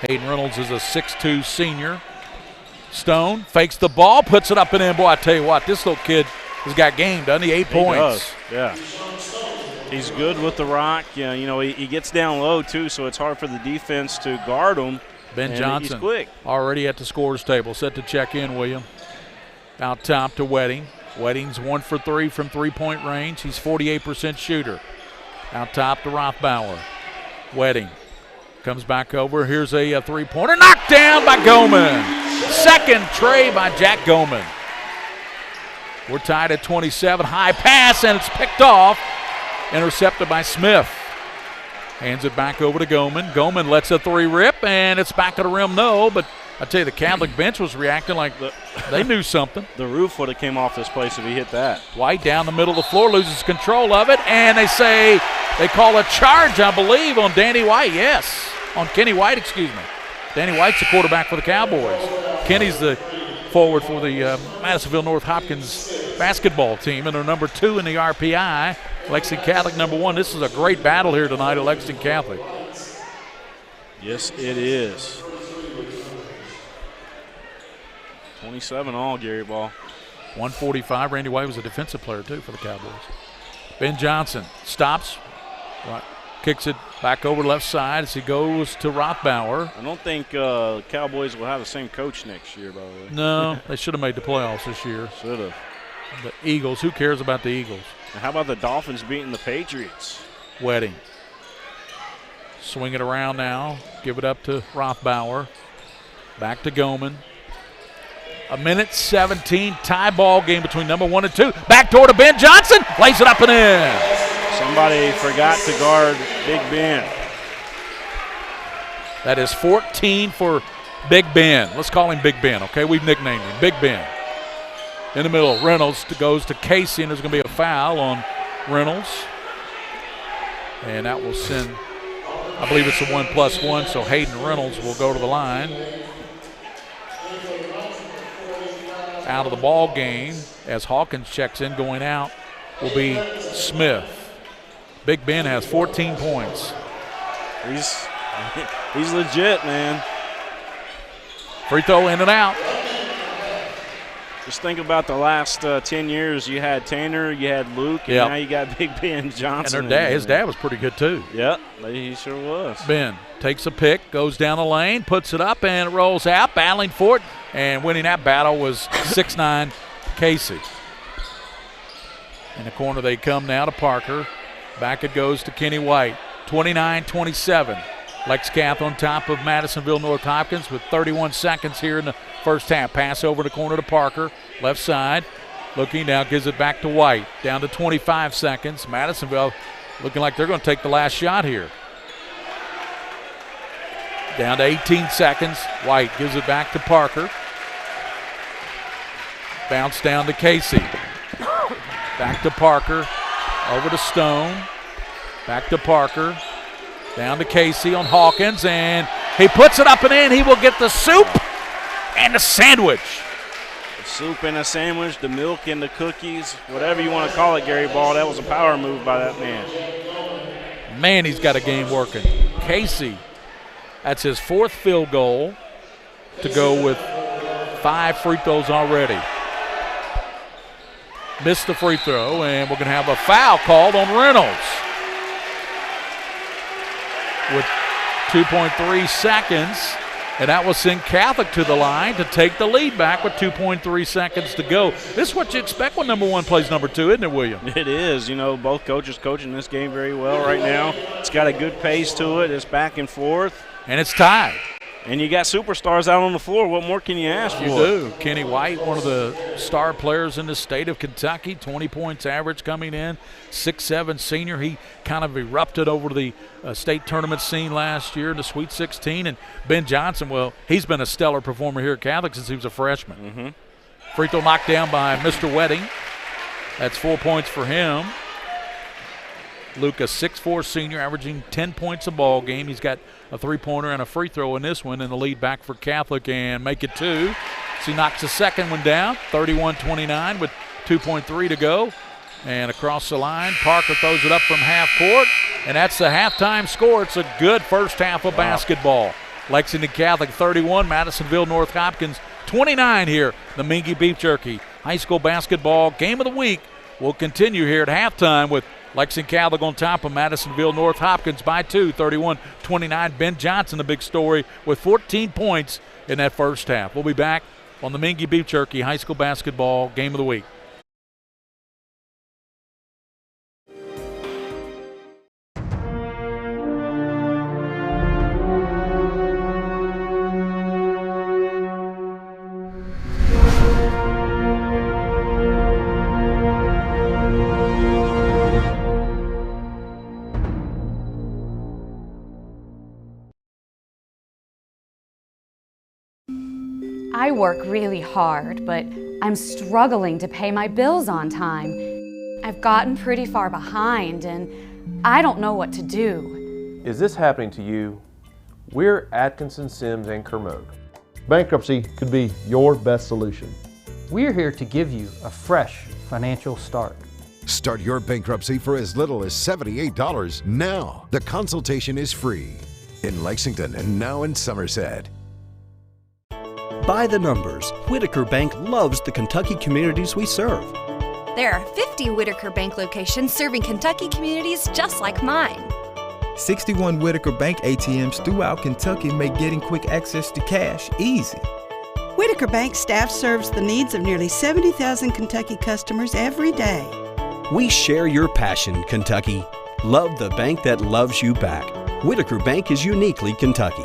Hayden Reynolds is a 6'2 senior. Stone fakes the ball, puts it up and in. Boy, I tell you what, this little kid has got game, doesn't he? 8 points. Does. Yeah. He's good with the rock. Yeah, you know, he gets down low, too, so it's hard for the defense to guard him. Ben Johnson he's quick. Already at the scorer's table, set to check in, William. Out top to Wedding. Wedding's 1 for 3 from three-point range. He's 48% shooter. Out top to Rothbauer. Wedding comes back over. Here's a three-pointer. Knocked down by Goman. Second tray by Jack Goman. We're tied at 27. High pass, and it's picked off. Intercepted by Smith. Hands it back over to Goman. Goman lets a three rip, and it's back to the rim. No, but I tell you, the Catholic bench was reacting like they knew something. The roof would have came off this place if he hit that. White down the middle of the floor, loses control of it, and they call a charge, I believe, on Danny White. Yes, on Kenny White, excuse me. Danny White's the quarterback for the Cowboys. Kenny's the forward for the Madisonville North Hopkins basketball team, and they're number 2 in the RPI. Lexington Catholic number 1. This is a great battle here tonight at Lexington Catholic. Yes, it is. 27 all, Gary Ball. 145. Randy White was a defensive player, too, for the Cowboys. Ben Johnson stops, kicks it back over left side as he goes to Rothbauer. I don't think Cowboys will have the same coach next year, by the way. No, they should have made the playoffs this year. Should have. The Eagles, who cares about the Eagles? And how about the Dolphins beating the Patriots? Wedding. Swing it around now. Give it up to Rothbauer. Back to Goman. 1:17 tie ball game between number 1 and 2. Back door to Ben Johnson. Lays it up and in. Somebody forgot to guard Big Ben. That is 14 for Big Ben. Let's call him Big Ben, okay? We've nicknamed him Big Ben. In the middle, Reynolds goes to Casey, and there's going to be a foul on Reynolds. And that will send, I believe it's a 1+1, so Hayden Reynolds will go to the line. Out of the ball game as Hawkins checks in. Going out will be Smith. Big Ben has 14 points. He's legit, man. Free throw in and out. Just think about the last 10 years. You had Tanner, you had Luke, and now you got Big Ben Johnson. And his dad was pretty good too. Yep, he sure was. Ben takes a pick, goes down the lane, puts it up, and it rolls out, battling for it. And winning that battle was 6'9" Casey. In the corner they come now to Parker. Back it goes to Kenny White. 29-27. Lex Cath on top of Madisonville North Hopkins with 31 seconds here in the first half. Pass over the corner to Parker. Left side. Looking now, gives it back to White. Down to 25 seconds. Madisonville looking like they're going to take the last shot here. Down to 18 seconds. White gives it back to Parker. Bounce down to Casey. Back to Parker. Over to Stone. Back to Parker. Down to Casey on Hawkins, and he puts it up and in. He will get the soup and the sandwich. The soup and the sandwich, the milk and the cookies, whatever you want to call it, Gary Ball. That was a power move by that man. Man, he's got a game working. Casey, that's his 4th field goal to go with 5 free throws already. Missed the free throw, and we're going to have a foul called on Reynolds. With 2.3 seconds, and that will send Catholic to the line to take the lead back with 2.3 seconds to go. This is what you expect when number 1 plays number 2, isn't it, William? It is. You know, both coaches coaching this game very well right now. It's got a good pace to it. It's back and forth. And it's tied. And you got superstars out on the floor. What more can you ask for? You do. Kenny White, one of the star players in the state of Kentucky, 20 points average coming in, 6'7" senior. He kind of erupted over the state tournament scene last year in the Sweet 16. And Ben Johnson, well, he's been a stellar performer here at Catholic since he was a freshman. Mm-hmm. Free throw knocked down by Mr. Wedding. That's 4 points for him. Luke, a 6'4 senior, averaging 10 points a ball game. He's got a three-pointer and a free throw in this one, and the lead back for Catholic, and make it 2. So he knocks the second one down, 31-29 with 2.3 to go. And across the line, Parker throws it up from half court, and that's the halftime score. It's a good first half of basketball. Lexington Catholic 31, Madisonville North Hopkins 29 here. The Mingy Beef Jerky High School Basketball Game of the Week will continue here at halftime with Lexington Catholic on top of Madisonville North Hopkins by 2, 31-29. Ben Johnson, the big story, with 14 points in that first half. We'll be back on the Mingy Beef Jerky High School Basketball Game of the Week. I work really hard, but I'm struggling to pay my bills on time. I've gotten pretty far behind, and I don't know what to do. Is this happening to you? We're Atkinson, Sims, and Kermode. Bankruptcy could be your best solution. We're here to give you a fresh financial start. Start your bankruptcy for as little as $78 now. The consultation is free in Lexington and now in Somerset. By the numbers, Whitaker Bank loves the Kentucky communities we serve. There are 50 Whitaker Bank locations serving Kentucky communities just like mine. 61 Whitaker Bank ATMs throughout Kentucky make getting quick access to cash easy. Whitaker Bank staff serves the needs of nearly 70,000 Kentucky customers every day. We share your passion, Kentucky. Love the bank that loves you back. Whitaker Bank is uniquely Kentucky.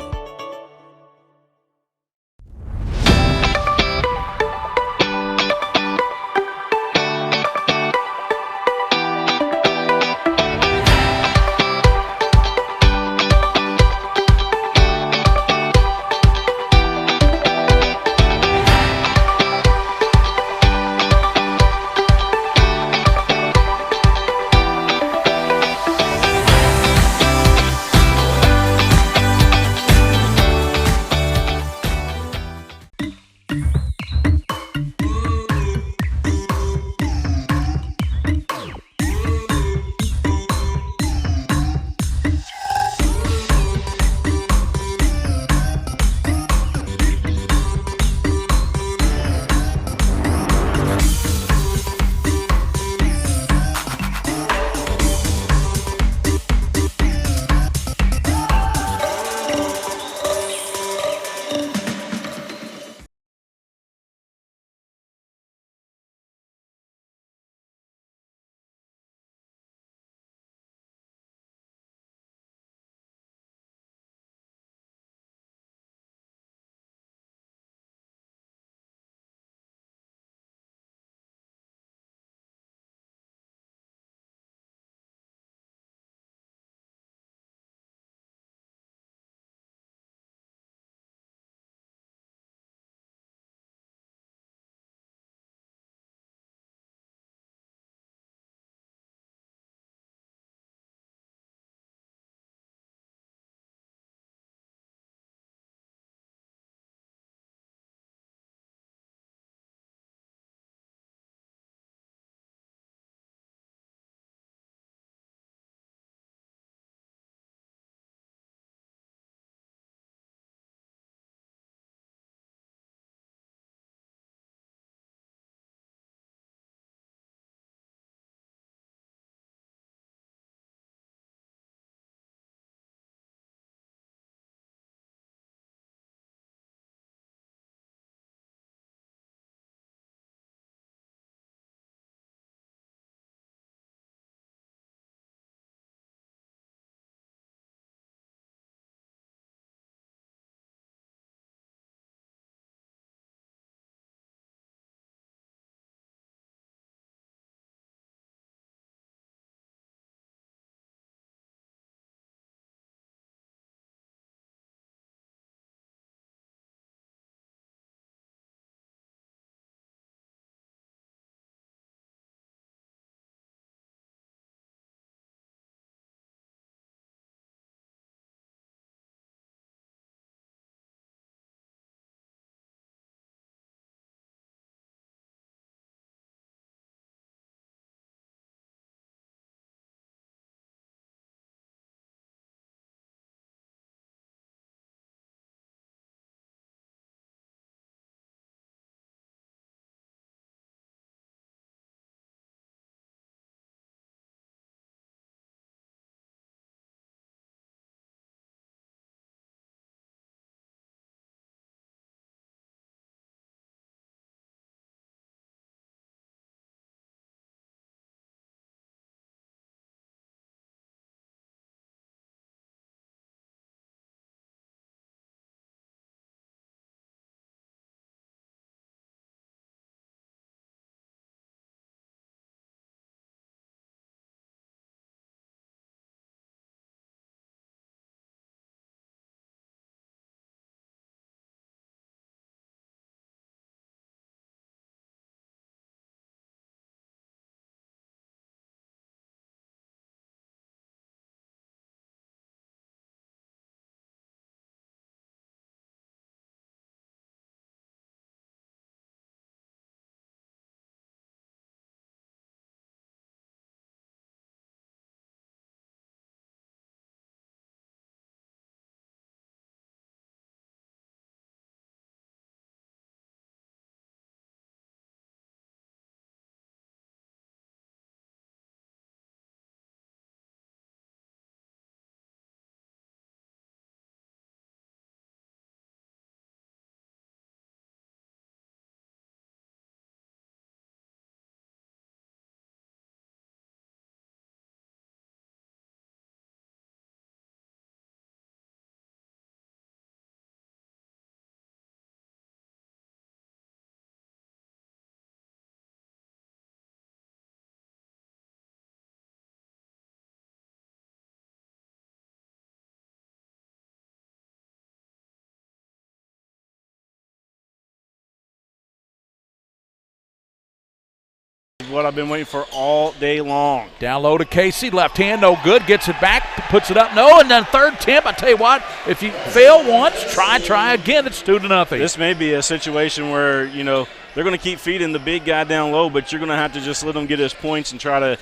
what I've been waiting for all day long. Down low to Casey, left hand, no good. Gets it back, puts it up, no, and then third attempt. I tell you what, if you fail once, try again. It's 2-0. This may be a situation where, you know, they're going to keep feeding the big guy down low, but you're going to have to just let him get his points and try to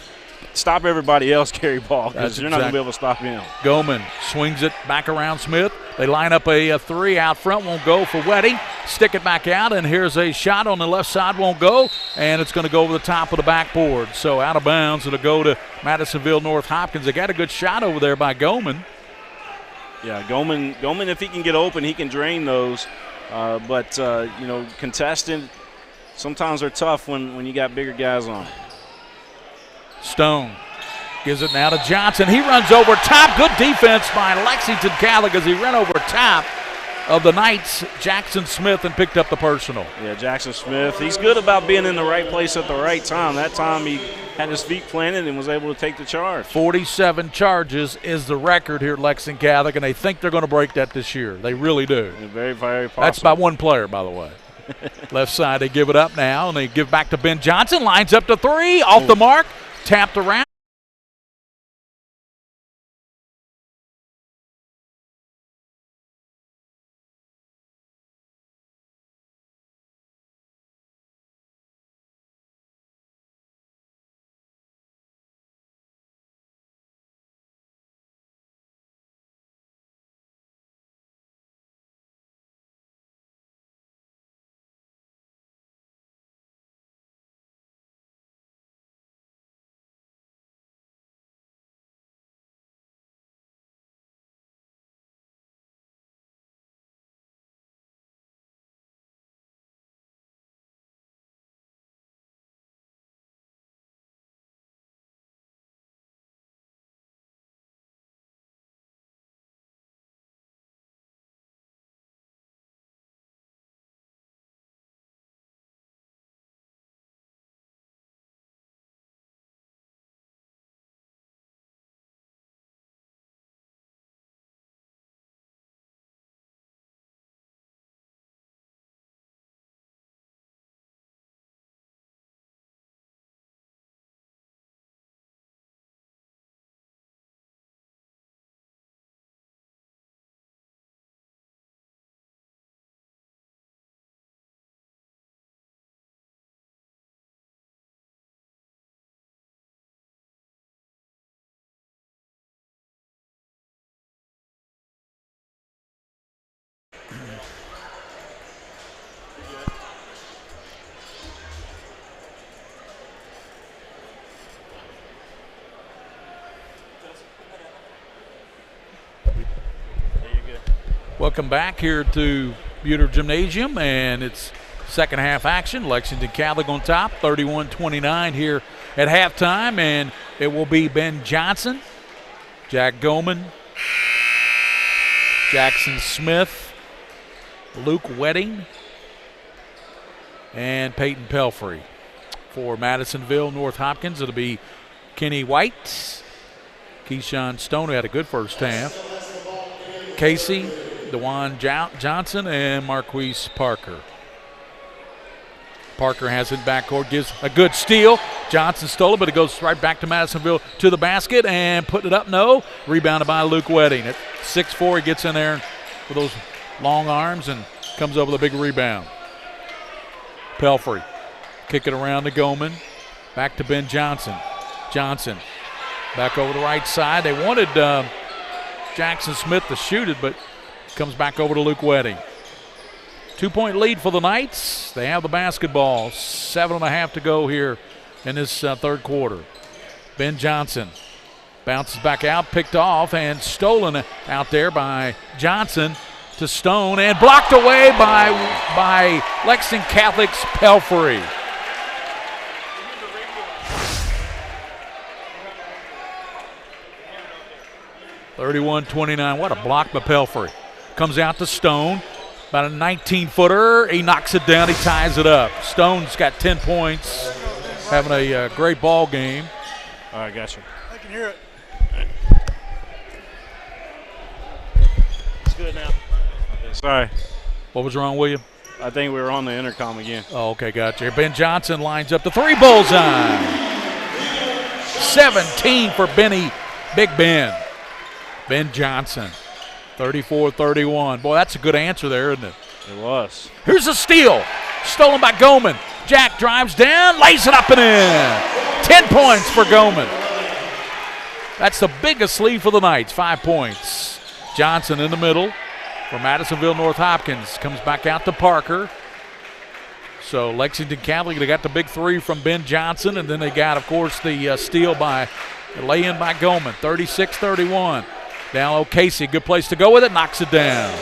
stop everybody else carry ball, because you're not going to be able to stop him. Goman swings it back around Smith. They line up a three out front, won't go for Wedding. Stick it back out, and here's a shot on the left side, won't go, and it's going to go over the top of the backboard. So out of bounds, it'll go to Madisonville North Hopkins. They got a good shot over there by Goman. Yeah, Goman, if he can get open, he can drain those. But you know, contested, sometimes they're tough when you got bigger guys on. Stone gives it now to Johnson. He runs over top. Good defense by Lexington Catholic as he ran over top of the Knights, Jackson Smith, and picked up the personal. Yeah, Jackson Smith, he's good about being in the right place at the right time. That time he had his feet planted and was able to take the charge. 47 charges is the record here at Lexington Catholic, and they think they're going to break that this year. They really do. Yeah, very, very possible. That's by one player, by the way. Left side, they give it up now, and they give back to Ben Johnson. Lines up to three, off the mark, tapped around. Welcome back here to Buter Gymnasium, and it's second half action. Lexington Catholic on top, 31-29 here at halftime, and it will be Ben Johnson, Jack Goman, Jackson Smith, Luke Wedding, and Peyton Pelfrey. For Madisonville North Hopkins, it'll be Kenny White, Keyshawn Stone, who had a good first half, Casey, DeJuan Johnson, and Marquise Parker. Parker has it backcourt, gives a good steal. Johnson stole it, but it goes right back to Madisonville to the basket and put it up, no. Rebounded by Luke Wedding. At 6'4", he gets in there with those long arms and comes up with a big rebound. Pelfrey, kick it around to Goman. Back to Ben Johnson. Johnson back over the right side. They wanted Jackson Smith to shoot it, but comes back over to Luke Wedding. 2-point lead for the Knights. They have the basketball. 7.5 to go here in this third quarter. Ben Johnson bounces back out, picked off, and stolen out there by Johnson to Stone, and blocked away by Lexington Catholic's Pelfrey. (31-29). What a block by Pelfrey. Comes out to Stone, about a 19-footer. He knocks it down. He ties it up. Stone's got 10 points, having a great ball game. All right, gotcha. I can hear it. It's good now. Sorry. What was wrong with you? I think we were on the intercom again. Oh, okay, gotcha. Ben Johnson lines up the three, bullseye. 17 for Big Ben. Ben Johnson, 34-31. Boy, that's a good answer there, isn't it? It was. Here's a steal. Stolen by Goman. Jack drives down, lays it up and in. 10 points for Goman. That's the biggest lead for the Knights, 5 points. Johnson in the middle for Madisonville North Hopkins. Comes back out to Parker. So Lexington Catholic, they got the big three from Ben Johnson, and then they got, of course, the steal by, the lay-in by Goman, 36-31. Down low, Casey, good place to go with it, knocks it down.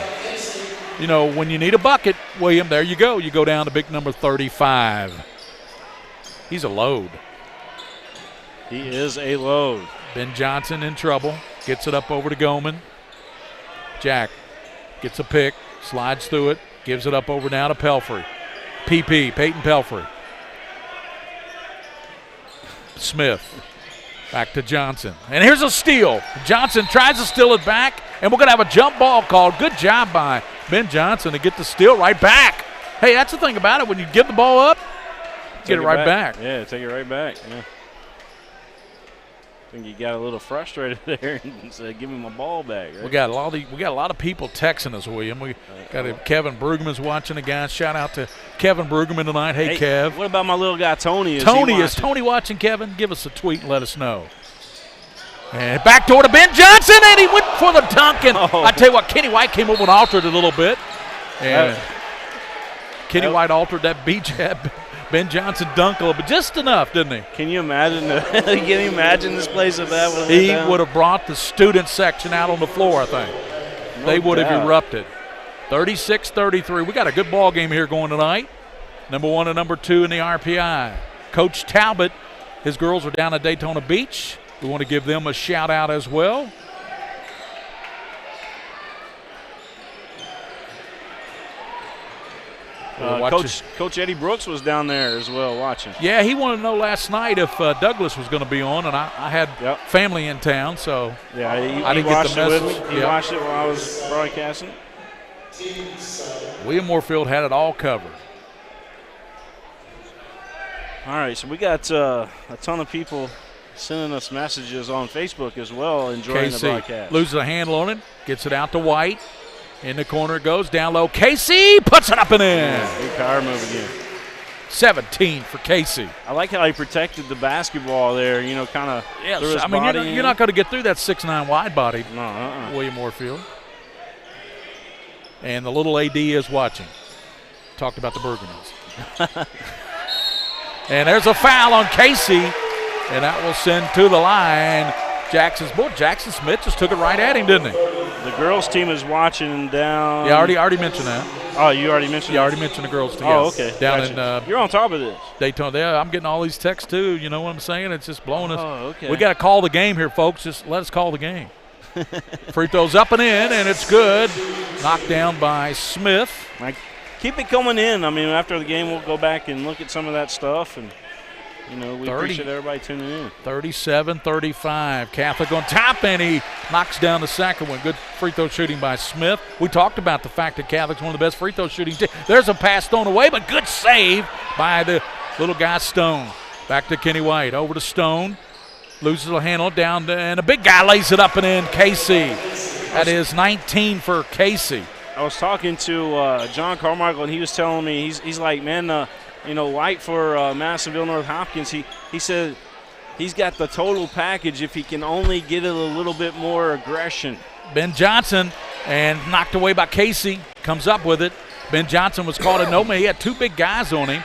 You know, when you need a bucket, William, there you go. You go down to big number 35. He's a load. He is a load. Ben Johnson in trouble. Gets it up over to Goman. Jack gets a pick, slides through it, gives it up over now to Pelfrey. Peyton Pelfrey. Smith. Back to Johnson. And here's a steal. Johnson tries to steal it back, and we're going to have a jump ball called. Good job by Ben Johnson to get the steal right back. Hey, that's the thing about it. When you give the ball up, get it right back. Yeah, take it right back. Yeah. I think he got a little frustrated there and said, "Give me my ball back." Right? We got a lot of people texting us, William. We got Kevin Brueggemann's watching the guys. Shout out to Kevin Brueggemann tonight. Hey, Kev. What about my little guy Tony? Is Tony watching, Kevin? Give us a tweet and let us know. And back door to Ben Johnson, and he went for the dunk. And I tell you what, Kenny White came over and altered it a little bit. And Kenny White altered that beachhead. Ben Johnson dunked a little bit, just enough, didn't he? Can you imagine? Can you imagine this place if that would have He would have brought the student section out on the floor, I think. They would have erupted. 36-33. We got a good ball game here going tonight. Number 1 and number 2 in the RPI. Coach Talbot, his girls are down at Daytona Beach. We want to give them a shout out as well. Coach Eddie Brooks was down there as well watching. Yeah, he wanted to know last night if Douglas was going to be on, and I had family in town, so yeah, I didn't get the message. With me. He watched it while I was broadcasting. William Moorfield had it all covered. All right, so we got a ton of people sending us messages on Facebook as well, enjoying the broadcast. Loses a handle on it, gets it out to White. In the corner it goes, down low. Casey puts it up and in. Yeah, big power move again. 17 for Casey. I like how he protected the basketball there, you know, kind of threw his body you're not going to get through that 6'9" wide body, no, William Moorfield. And the little AD is watching. Talked about the Burgundies. And there's a foul on Casey, and that will send to the line. Jackson Smith just took it right at him, didn't he? The girls' team is watching down. Yeah, I already mentioned that. Oh, you already mentioned I already mentioned the girls' team. Oh, okay. Down gotcha. You're on top of this. Daytona. Yeah, I'm getting all these texts, too. You know what I'm saying? It's just blowing us. Oh, okay. We got to call the game here, folks. Just let us call the game. Free throws up and in, and it's good. Knocked down by Smith. Keep it coming in. I mean, after the game, we'll go back and look at some of that stuff. And, you know, we appreciate everybody tuning in. 37-35. Catholic on top, and he knocks down the second one. Good free throw shooting by Smith. We talked about the fact that Catholic's one of the best free throw shooting teams. There's a pass thrown away, but good save by the little guy Stone. Back to Kenny White. Over to Stone. Loses a handle down, and a big guy lays it up and in. Casey. That is 19 for Casey. I was talking to John Carmichael, and he was telling me, he's like, man, you know, White for Madisonville North Hopkins, he said he's got the total package if he can only get it a little bit more aggression. Ben Johnson, and knocked away by Casey, comes up with it. Ben Johnson was caught in no man. He had two big guys on him.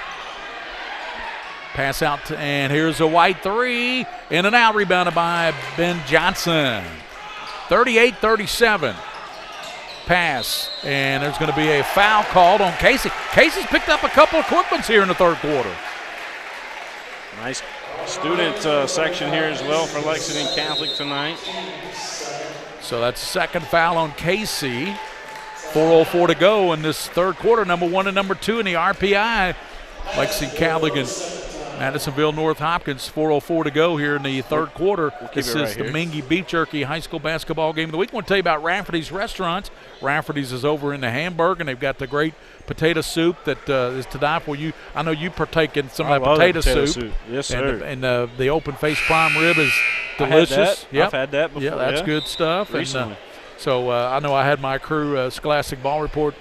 Pass out, and here's a White three. In and out, rebounded by Ben Johnson. 38-37. Pass, and there's going to be a foul called on Casey. Casey's picked up a couple of quick ones here in the third quarter. Nice student section here as well for Lexington Catholic tonight. So that's the second foul on Casey. 4:04 to go in this third quarter. Number 1 and number 2 in the RPI. Lexington Catholic Madisonville North Hopkins, 4:04 to go here in the third quarter. This is right the here. Mingy Beef Jerky High School Basketball Game of the Week. I want to tell you about Rafferty's Restaurants. Rafferty's is over in the Hamburg, and they've got the great potato soup that is to die for. I know you partake in some of that potato soup. Yes, sir. And the open face prime rib is delicious. I've had that before. Yeah, that's good stuff. Recently. And, so I know I had my crew, Scholastic Ball Report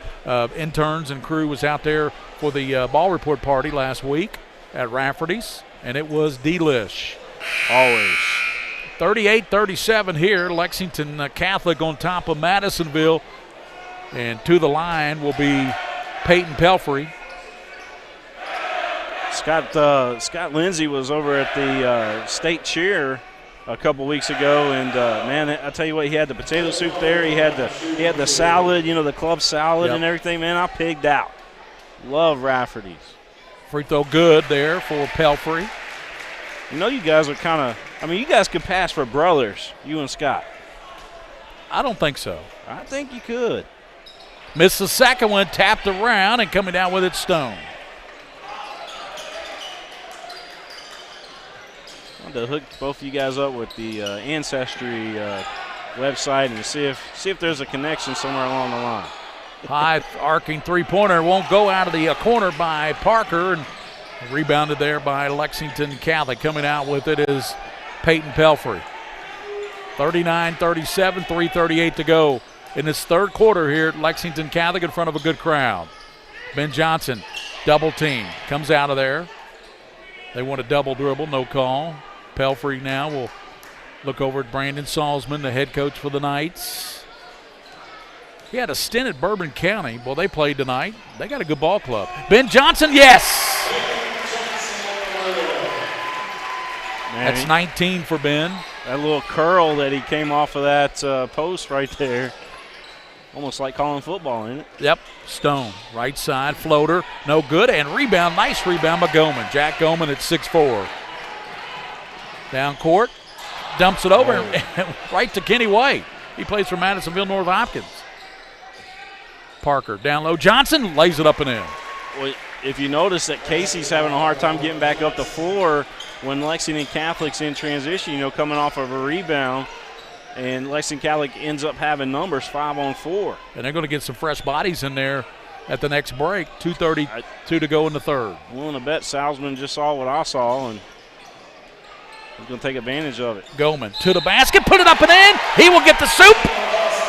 interns and crew was out there for the Ball Report party last week at Rafferty's, and it was delish. Always. 38-37 here. Lexington Catholic on top of Madisonville. And to the line will be Peyton Pelfrey. Scott Lindsay was over at the state cheer a couple weeks ago, and man, I tell you what, he had the potato soup there. He had the salad, the club salad and everything. Man, I pigged out. Love Rafferty's. Free throw good there for Pelfrey. You guys are you guys could pass for brothers, you and Scott. I don't think so. I think you could. Missed the second one, tapped around, and coming down with it, Stone. I wanted to hook both of you guys up with the Ancestry website and see if there's a connection somewhere along the line. High arcing three-pointer won't go out of the corner by Parker, and rebounded there by Lexington Catholic. Coming out with it is Peyton Pelfrey. 39-37, 3:38 to go in this third quarter here at Lexington Catholic in front of a good crowd. Ben Johnson, double team, comes out of there. They want a double dribble, no call. Pelfrey now will look over at Brandon Salzman, the head coach for the Knights. He had a stint at Bourbon County. Well, they played tonight. They got a good ball club. Ben Johnson, yes! Man, that's 19 for Ben. That little curl that he came off of that post right there. Almost like calling football, isn't it? Yep. Stone, right side, floater, no good, and rebound. Nice rebound by Goman. Jack Goman at 6'4". Down court, dumps it over and right to Kenny White. He plays for Madisonville North Hopkins. Parker down low. Johnson lays it up and in. Well, if you notice that Casey's having a hard time getting back up the floor when Lexington Catholic's in transition, coming off of a rebound. And Lexington Catholic ends up having numbers 5-on-4. And they're going to get some fresh bodies in there at the next break. 2:32 to go in the third. I'm willing to bet Salzman just saw what I saw, and he's going to take advantage of it. Goman to the basket, put it up and in. He will get the soup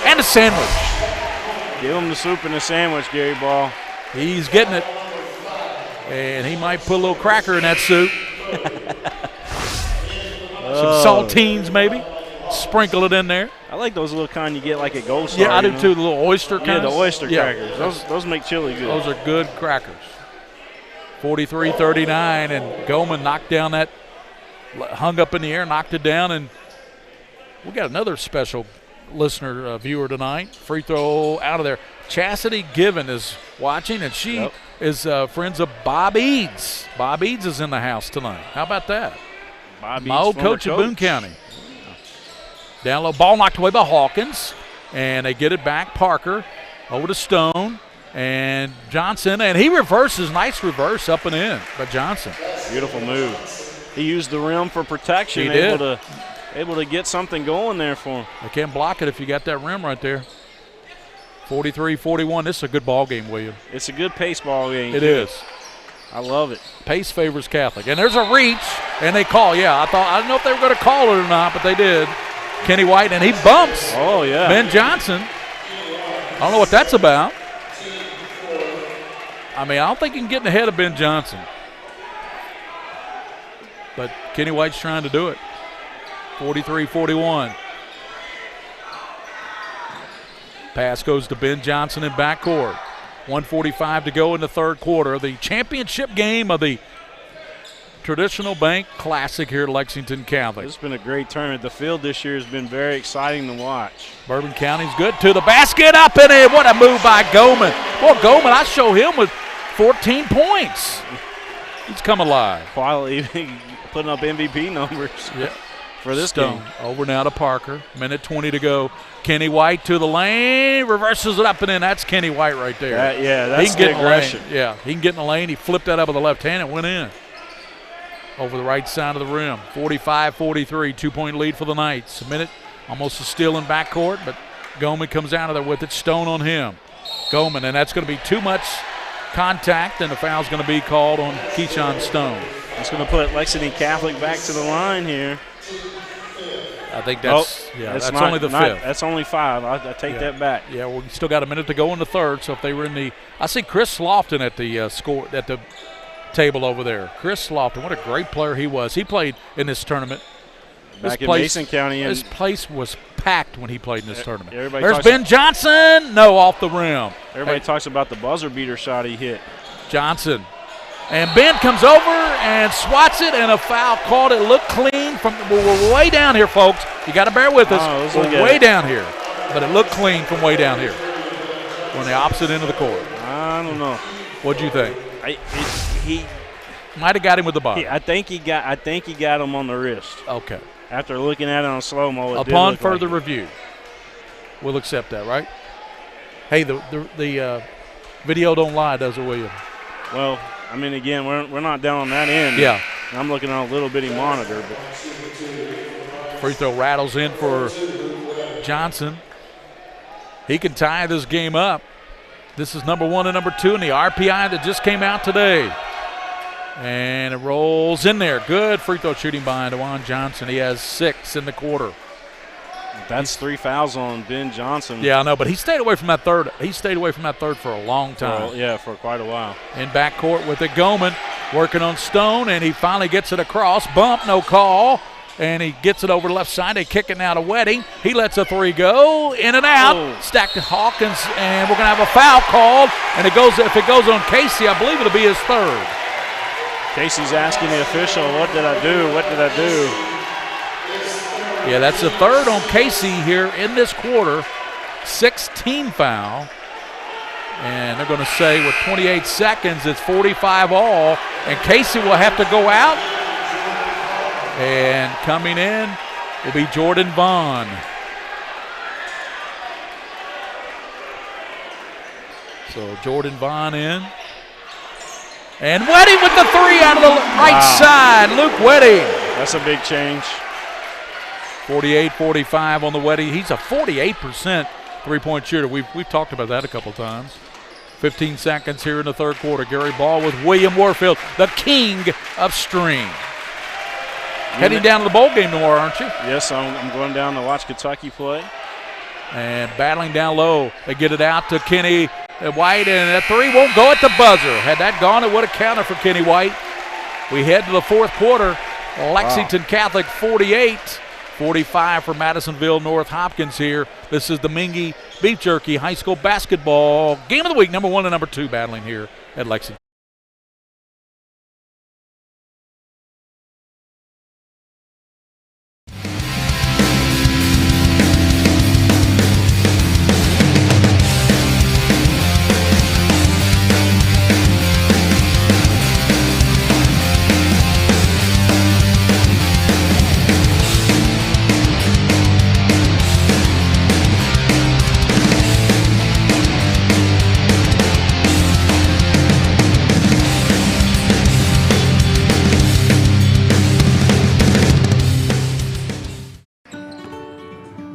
and the sandwich. Give him the soup and the sandwich, Gary Ball. He's getting it. And he might put a little cracker in that soup. Some saltines maybe. Sprinkle it in there. I like those little kind you get like at Gold Star. Yeah, I do too, the little oyster kind. Yeah, the oyster crackers. Those make chili good. Those are good crackers. 43-39, and Goman knocked down that, hung up in the air, knocked it down, and we got another special listener viewer tonight. Free throw out of there. Chastity Given is watching, and she is friends of Bob Eads. Bob Eads is in the house tonight. How about that? My old coach at Boone County. Down low, ball knocked away by Hawkins, and they get it back. Parker over to Stone and Johnson, and he reverses. Nice reverse up and in by Johnson. Beautiful move. He used the rim for protection. He did. Able to get something going there for him. They can't block it if you got that rim right there. 43-41. This is a good ball game, William. It's a good pace ball game. It is. I love it. Pace favors Catholic. And there's a reach, and they call. Yeah, I didn't know if they were going to call it or not, but they did. Kenny White, and he bumps Ben Johnson. I don't know what that's about. I don't think he can get ahead of Ben Johnson. But Kenny White's trying to do it. 43-41. Pass goes to Ben Johnson in backcourt. 1:45 to go in the third quarter. The championship game of the Traditional Bank Classic here at Lexington Catholic. It's been a great tournament. The field this year has been very exciting to watch. Bourbon County's good to the basket, up and in. What a move by Goman. Well, Goman, I show him with 14 points. He's come alive. Quietly putting up MVP numbers for this game. Over now to Parker. Minute 20 to go. Kenny White to the lane, reverses it up and in. That's Kenny White right there. That's the aggression. Yeah, he can get in the lane. He flipped that up with the left hand and went in. over the right side of the rim. 45-43, 2-point lead for the Knights. A minute, almost a steal in backcourt, but Goman comes out of there with it. Stone on him. Goman, and that's going to be too much contact, and the foul's going to be called on Keyshawn Stone. It's going to put Lexington Catholic back to the line here. I think that's only the fifth. That's only 5. I take that back. Yeah, well, we still got a minute to go in the third. So if they were in the, I see Chris Slofton at the table over there. Chris Slofton, what a great player he was. He played in this tournament. Back in Mason County. This place was packed when he played in this tournament. There's Ben Johnson. No, off the rim. Everybody talks about the buzzer beater shot he hit. Johnson. And Ben comes over and swats it, and a foul called. It looked clean. We're way down here, folks. You got to bear with us. We're way down here. But it looked clean from way down here. We're on the opposite end of the court. I don't know. What'd you think? He might have got him with the body. I think he got him on the wrist. Okay. After looking at it on slow-mo, upon further review, we'll accept that, right? Hey, the video don't lie, does it, William? Well, I mean, again, we're not down on that end. Yeah. I'm looking on a little bitty monitor. But free throw rattles in for Johnson. He can tie this game up. This is number 1 and number 2 in the RPI that just came out today. And it rolls in there. Good free throw shooting by DeJuan Johnson. He has 6 in the quarter. That's 3 fouls on Ben Johnson. Yeah, I know, but he stayed away from that third. He stayed away from that third for a long time. Well, for quite a while. In backcourt with it, Goman working on Stone, and he finally gets it across. Bump, no call. And he gets it over the left side. They kick it now to Wedding. He lets a 3 go. In and out. Oh. Stacked to Hawkins, and we're going to have a foul called. And if it goes on Casey, I believe it'll be his third. Casey's asking the official, what did I do? What did I do? Yeah, that's the third on Casey here in this quarter. 16 foul. And they're going to say with 28 seconds, it's 45 all. And Casey will have to go out. And coming in will be Jordan Vaughn. So Jordan Vaughn in. And Wedding with the 3 out of the right side. Luke Wedding. That's a big change. 48-45 on the Wedding. He's a 48% three-point shooter. We've talked about that a couple times. 15 seconds here in the third quarter. Gary Ball with William Warfield, the king of Stream. Heading down to the bowl game tomorrow, aren't you? Yes, I'm going down to watch Kentucky play. And battling down low. They get it out to Kenny White, and that 3 won't go at the buzzer. Had that gone, it would have counted for Kenny White. We head to the fourth quarter. Lexington Catholic 48-45 for Madisonville North Hopkins here. This is the Mingy Beef Jerky High School Basketball Game of the Week, number 1 and number 2 battling here at Lexington.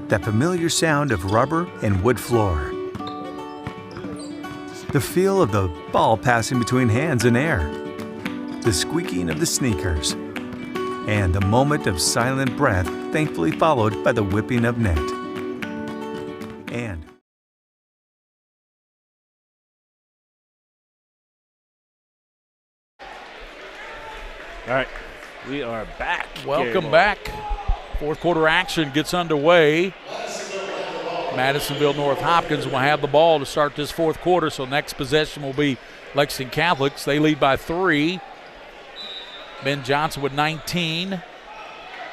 That familiar sound of rubber and wood floor. The feel of the ball passing between hands and air. The squeaking of the sneakers. And the moment of silent breath, thankfully followed by the whipping of net. And all right, we are back. Welcome back. Fourth quarter action gets underway. Madisonville North Hopkins will have the ball to start this fourth quarter, so next possession will be Lexington Catholics. They lead by 3. Ben Johnson with 19,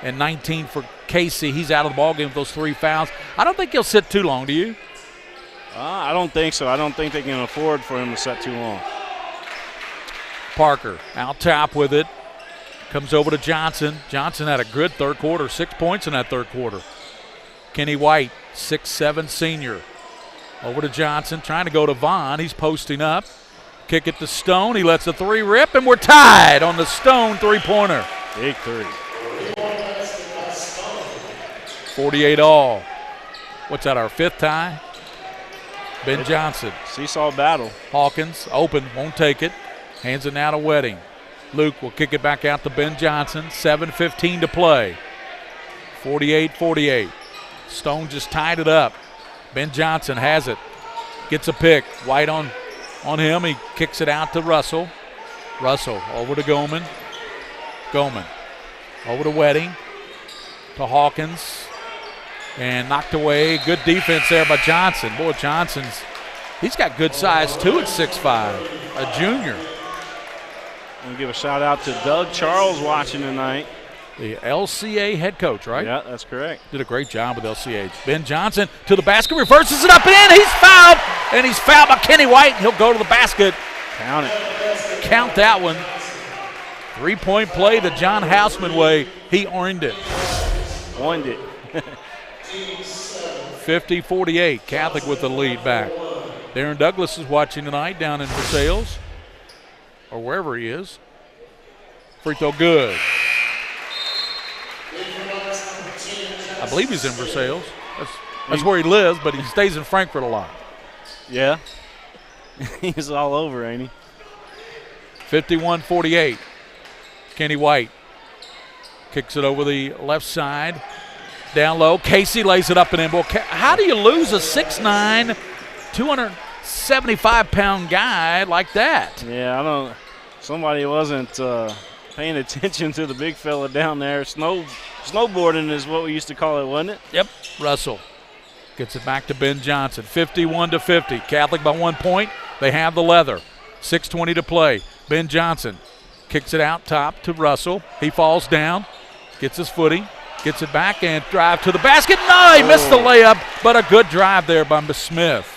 and 19 for Casey. He's out of the ballgame with those 3 fouls. I don't think he'll sit too long, do you? I don't think so. I don't think they can afford for him to sit too long. Parker out top with it. Comes over to Johnson. Johnson had a good third quarter, 6 points in that third quarter. Kenny White, 6'7" senior. Over to Johnson, trying to go to Vaughn. He's posting up. Kick it to Stone. He lets the 3 rip, and we're tied on the Stone three-pointer. Big three. 48 all. What's that, our 5th tie? Ben Johnson. Seesaw battle. Hawkins, open, won't take it. Hands it now to Wedding. Luke will kick it back out to Ben Johnson. 7:15 to play. 48-48. Stone just tied it up. Ben Johnson has it. Gets a pick. White on him. He kicks it out to Russell. Russell over to Goldman. Goldman over to Wedding. To Hawkins. And knocked away. Good defense there by Johnson. Boy, he's got good size too at 6'5", a junior. I'm going to give a shout out to Doug Charles watching tonight. The LCA head coach, right? Yeah, that's correct. Did a great job with LCA. Ben Johnson to the basket, reverses it up and in. He's fouled, and he's fouled by Kenny White. He'll go to the basket. Count it. Count that one. 3-point play the John Houseman way. He earned it. Earned it. 50-48, Catholic with the lead back. Darren Douglas is watching tonight down in Versailles, or wherever he is. Free throw good. I believe he's in Versailles. That's where he lives, but he stays in Frankfurt a lot. Yeah. He's all over, ain't he? 51-48. Kenny White kicks it over the left side. Down low. Casey lays it up and in. Well, how do you lose a 6'9", 275-pound guy like that? Yeah, somebody wasn't paying attention to the big fella down there. Snowboarding is what we used to call it, wasn't it? Yep. Russell gets it back to Ben Johnson. 51-50. Catholic by 1 point. They have the leather. 6:20 to play. Ben Johnson kicks it out top to Russell. He falls down, gets his footing. Gets it back and drive to the basket. No, he missed the layup, but a good drive there by Smith.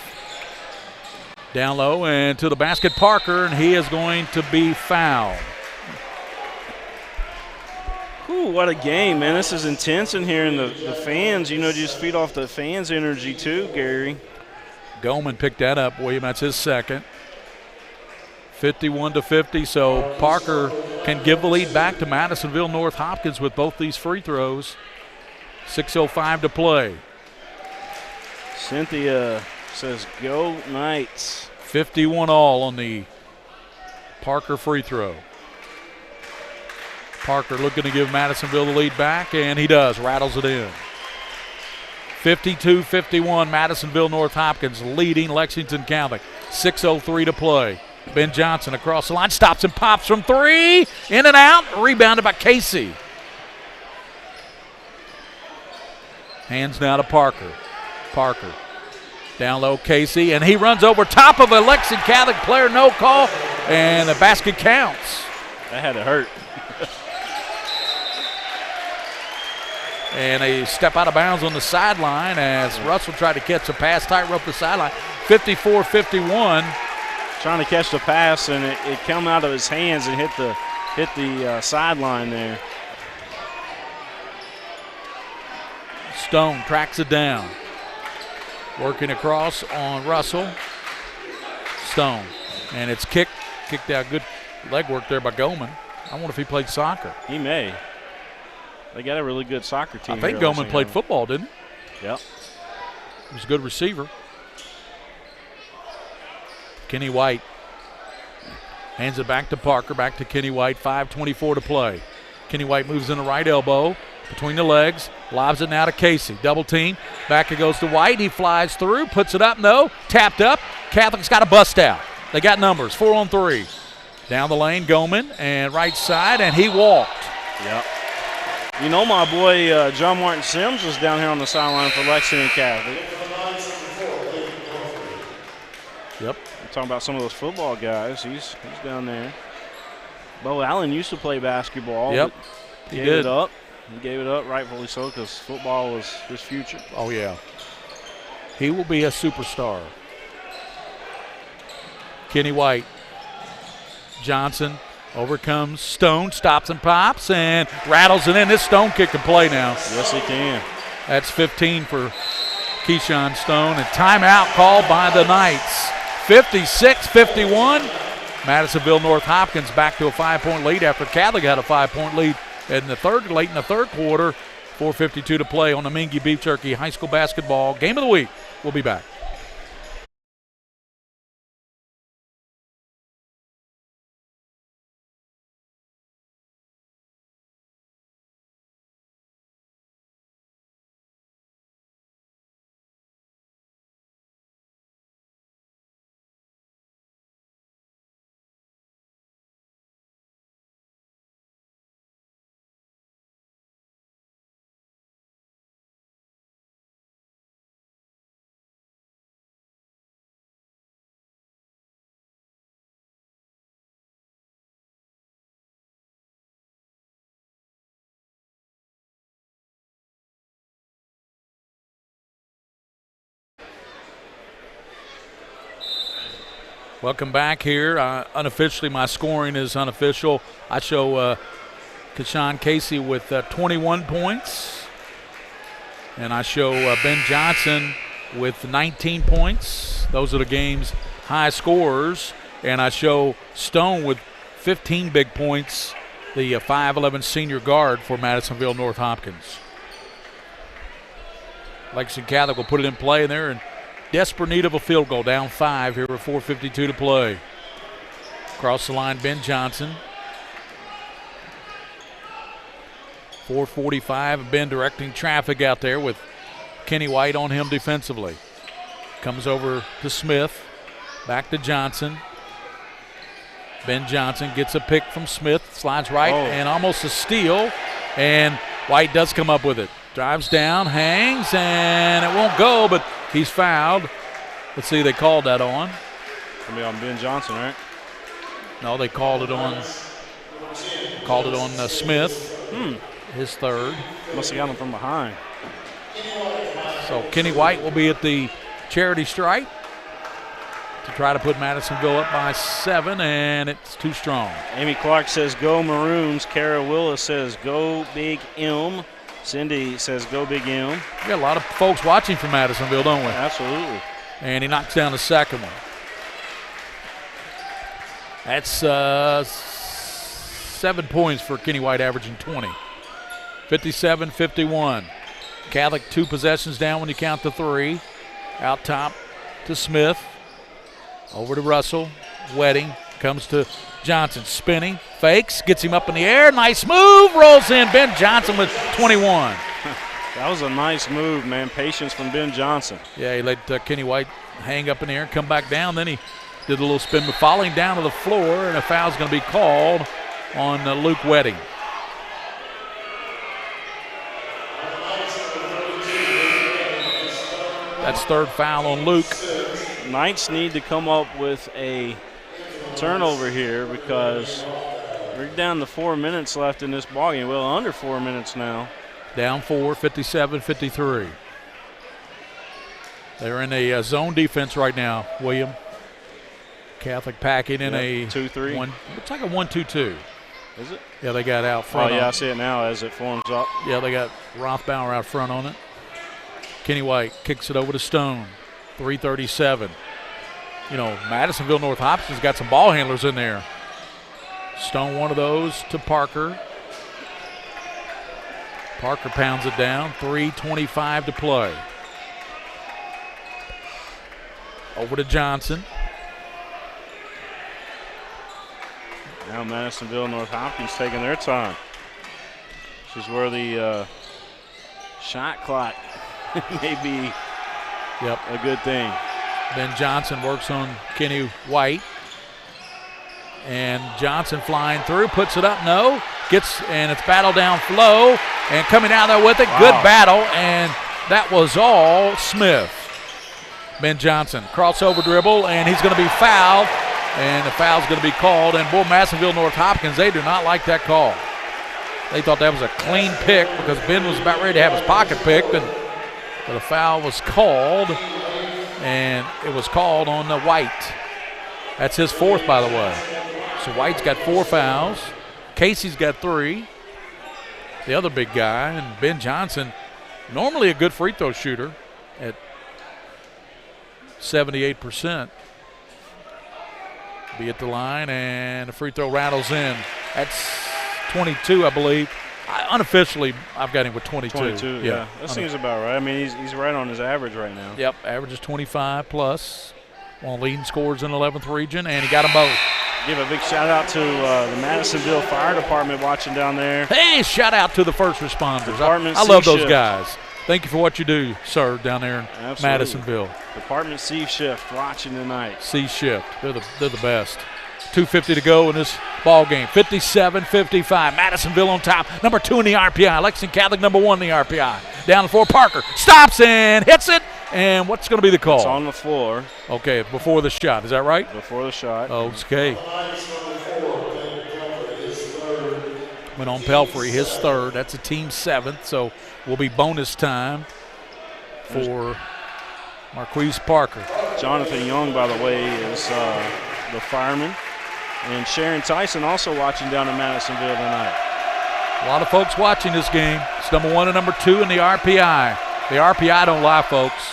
Down low and to the basket, Parker, and he is going to be fouled. Ooh, what a game, man. This is intense in here, and the fans, just feed off the fans' energy too, Gary. Goldman picked that up, William. That's his second. 51-50, so Parker can give the lead back to Madisonville North Hopkins with both these free throws. 6:05 to play. Cynthia says, go Knights. 51 all on the Parker free throw. Parker looking to give Madisonville the lead back, and he does, rattles it in. 52-51, Madisonville North Hopkins leading Lexington Catholic. 6:03 to play. Ben Johnson across the line, stops and pops from three, in and out, rebounded by Casey. Hands now to Parker. Parker down low, Casey, and he runs over top of a Lexington Catholic player, no call, and the basket counts. That had to hurt. And a step out of bounds on the sideline as Russell tried to catch a pass, tightrope the sideline. 54-51. Trying to catch the pass, and it came out of his hands and hit the sideline there. Stone tracks it down. Working across on Russell. Stone. And it's kicked out. Good leg work there by Goldman. I wonder if he played soccer. He may. They got a really good soccer team. I think Goldman played football, didn't he? Yep. He was a good receiver. Kenny White hands it back to Parker, back to Kenny White, 5:24 to play. Kenny White moves in the right elbow between the legs, lobs it now to Casey. Double team, back it goes to White. He flies through, puts it up, no, tapped up. Catholic's got a bust out. They got numbers, 4 on 3. Down the lane, Goldman, and right side, and he walked. Yep. My boy John Martin Sims was down here on the sideline for Lexington Catholic. Yep. Talking about some of those football guys. He's down there. Bo Allen used to play basketball. Yep. He gave it up. He gave it up, rightfully so, because football was his future. Oh, yeah. He will be a superstar. Kenny White. Johnson overcomes Stone, stops and pops, and rattles it in. This Stone kid can play now. Yes, he can. That's 15 for Keyshawn Stone. And timeout called by the Knights. 56-51. Madisonville North Hopkins back to a 5-point lead after Catholic had a 5-point lead late in the third quarter. 4:52 to play on the Mingy Beef Jerky High School Basketball Game of the Week. We'll be back. Welcome back here. Unofficially, my scoring is unofficial. I show Kashawn Casey with 21 points. And I show Ben Johnson with 19 points. Those are the game's high scorers. And I show Stone with 15 big points, the 5'11 senior guard for Madisonville North Hopkins. Lexington Catholic will put it in play there, and desperate need of a field goal, down 5 here with 4:52 to play. Across the line, Ben Johnson. 4:45, Ben directing traffic out there with Kenny White on him defensively. Comes over to Smith, back to Johnson. Ben Johnson gets a pick from Smith, slides right, and almost a steal, and White does come up with it. Drives down, hangs, and it won't go, but he's fouled. Let's see, they called that on. Gonna be on Ben Johnson, right? No, they called it on Smith. His third. Must have got him from behind. So Kenny White will be at the charity stripe to try to put Madisonville up by 7, and it's too strong. Amy Clark says go Maroons. Kara Willis says go Big M. Cindy says go Big M. We got a lot of folks watching from Madisonville, don't we? Absolutely. And he knocks down the second one. That's 7 points for Kenny White, averaging 20. 57-51. Catholic 2 possessions down when you count the 3. Out top to Smith. Over to Russell. Wedding comes to Johnson. Spinning. Fakes. Gets him up in the air. Nice move. Rolls in. Ben Johnson with 21. That was a nice move, man. Patience from Ben Johnson. Yeah, he let Kenny White hang up in the air and come back down. Then he did a little spin, but falling down to the floor, and a foul's going to be called on Luke Wedding. That's third foul on Luke. Knights need to come up with a turnover here because we're down to 4 minutes left in this ballgame. Well, under 4 minutes now. Down 4, 57-53. They're in a zone defense right now, William. Catholic packing in a 2-3. It's like a 1-2-2. Is it? Yeah, they got out front. Oh, yeah, I see it now as it forms up. Yeah, they got Rothbauer out front on it. Kenny White kicks it over to Stone. 3:37. You know, Madisonville North Hopkins got some ball handlers in there. Stone, one of those to Parker. Parker pounds it down. 3:25 to play. Over to Johnson. Now Madisonville North Hopkins taking their time. This is where the shot clock may be a good thing. Ben Johnson works on Kenny White. And Johnson flying through, puts it up, no. And it's battle down flow. And coming out there with it, good battle. And that was all Smith. Ben Johnson, crossover dribble, and he's going to be fouled. And the foul's going to be called. And boy, Madisonville North Hopkins, they do not like that call. They thought that was a clean pick because Ben was about ready to have his pocket picked. But a foul was called. And it was called on the White. That's his fourth, by the way. So White's got 4 fouls. Casey's got 3. The other big guy, and Ben Johnson, normally a good free throw shooter at 78%. Be at the line, and the free throw rattles in. That's 22, I believe. Unofficially, I've got him with 22. 22, yeah. That seems about right. I mean, he's right on his average right now. Yep, average is 25 plus. One of the leading scorers in the 11th region, and he got them both. Give a big shout-out to the Madisonville Fire Department watching down there. Hey, shout-out to the first responders. Department I love those C-Shift. guys. Thank you for what you do, sir, down there in Absolutely. Madisonville. Department C-Shift watching tonight. C-Shift, they're the best. 2:50 to go in this ball game. 57-55. Madisonville on top. Number 2 in the RPI. Lexington Catholic number 1 in the RPI. Down the floor. Parker stops and hits it. And what's going to be the call? It's on the floor. Okay, before the shot. Is that right? Before the shot. Okay. Went on Pelfrey, his third. That's a team 7th, so will be bonus time for Marquise Parker. Jonathan Young, by the way, is the fireman. And Sharon Tyson also watching down in Madisonville tonight. A lot of folks watching this game. It's number 1 and number 2 in the RPI. The RPI don't lie, folks.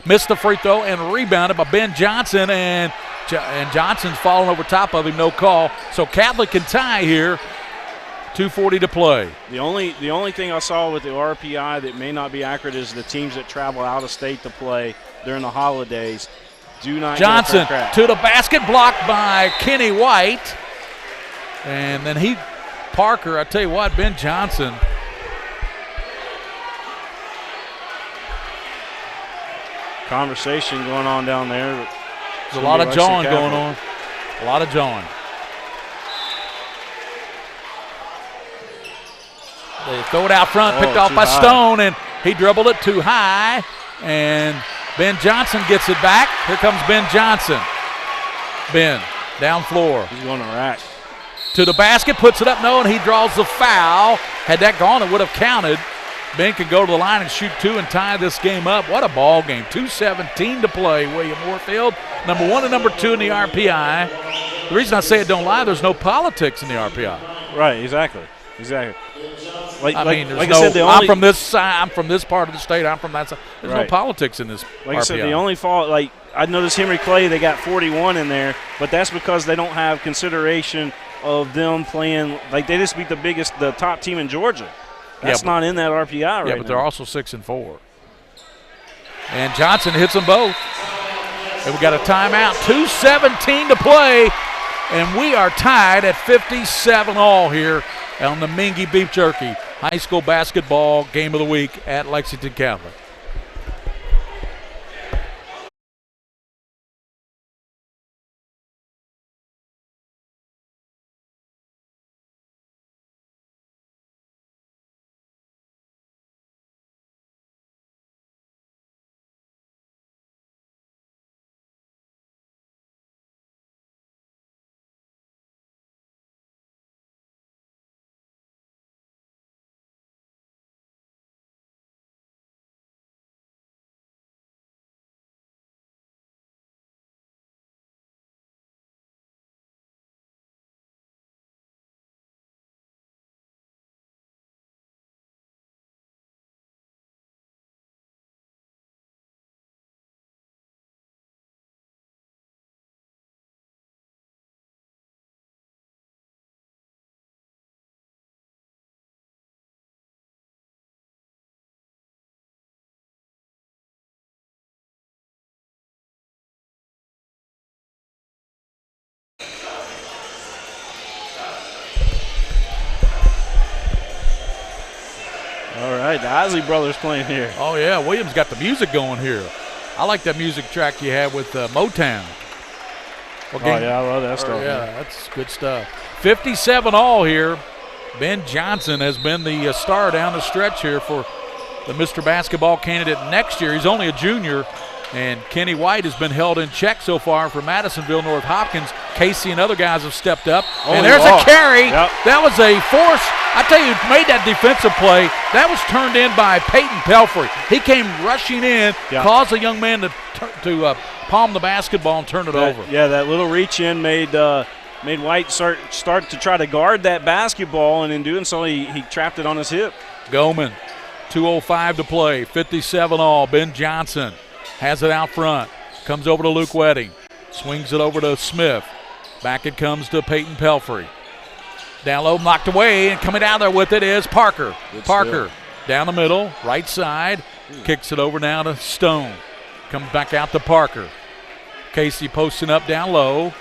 Missed the free throw and rebounded by Ben Johnson, and Johnson's falling over top of him, no call. So Catholic can tie here. 2:40 to play. The only thing I saw with the RPI that may not be accurate is the teams that travel out of state to play during the holidays do not Johnson get a fair crack. to the basket, blocked by Kenny White. And then Parker, I tell you what, Ben Johnson. Conversation going on down there. There's a lot of jawing going on. A lot of jawing. They throw it out front, picked off by Stone, and he dribbled it too high. And Ben Johnson gets it back. Here comes Ben Johnson. Ben, down floor. He's going to rack. To the basket, puts it up, no, and he draws the foul. Had that gone, it would have counted. Ben can go to the line and shoot 2 and tie this game up. What a ball game. 2:17 to play, William Warfield. Number 1 and number 2 in the RPI. The reason I say it don't lie, there's no politics in the RPI. Right, exactly. I'm from this side, I'm from this part of the state, I'm from that side. There's no politics in this Like RPI. I said, the only fault, I noticed Henry Clay, they got 41 in there, but that's because they don't have consideration of them playing, they just beat the top team in Georgia. That's not in that RPI right now. Yeah, but they're also 6 and 4. And Johnson hits them both. And we got a timeout. 2:17 to play, and we are tied at 57 all here on the Mingy Beef Jerky High School Basketball Game of the Week at Lexington Catholic. All right, the Isley brothers playing here. Oh, yeah, Williams got the music going here. I like that music track you had with Motown. Yeah, I love that stuff. Yeah, that's good stuff. 57 all here. Ben Johnson has been the star down the stretch here for the Mr. Basketball candidate next year. He's only a junior, and Kenny White has been held in check so far for Madisonville North Hopkins. Casey and other guys have stepped up. And there's a carry. Yep. That was a force. I tell you, made that defensive play. That was turned in by Peyton Pelfrey. He came rushing in, caused a young man to palm the basketball and turn it over. Yeah, that little reach in made White start to try to guard that basketball, and in doing so, he trapped it on his hip. Goman, 2:05 to play, 57 all. Ben Johnson has it out front. Comes over to Luke Wedding. Swings it over to Smith. Back it comes to Peyton Pelfrey. Down low, knocked away, and coming down there with it is Parker. Parker down the middle, right side, kicks it over now to Stone. Comes back out to Parker. Casey posting up down low,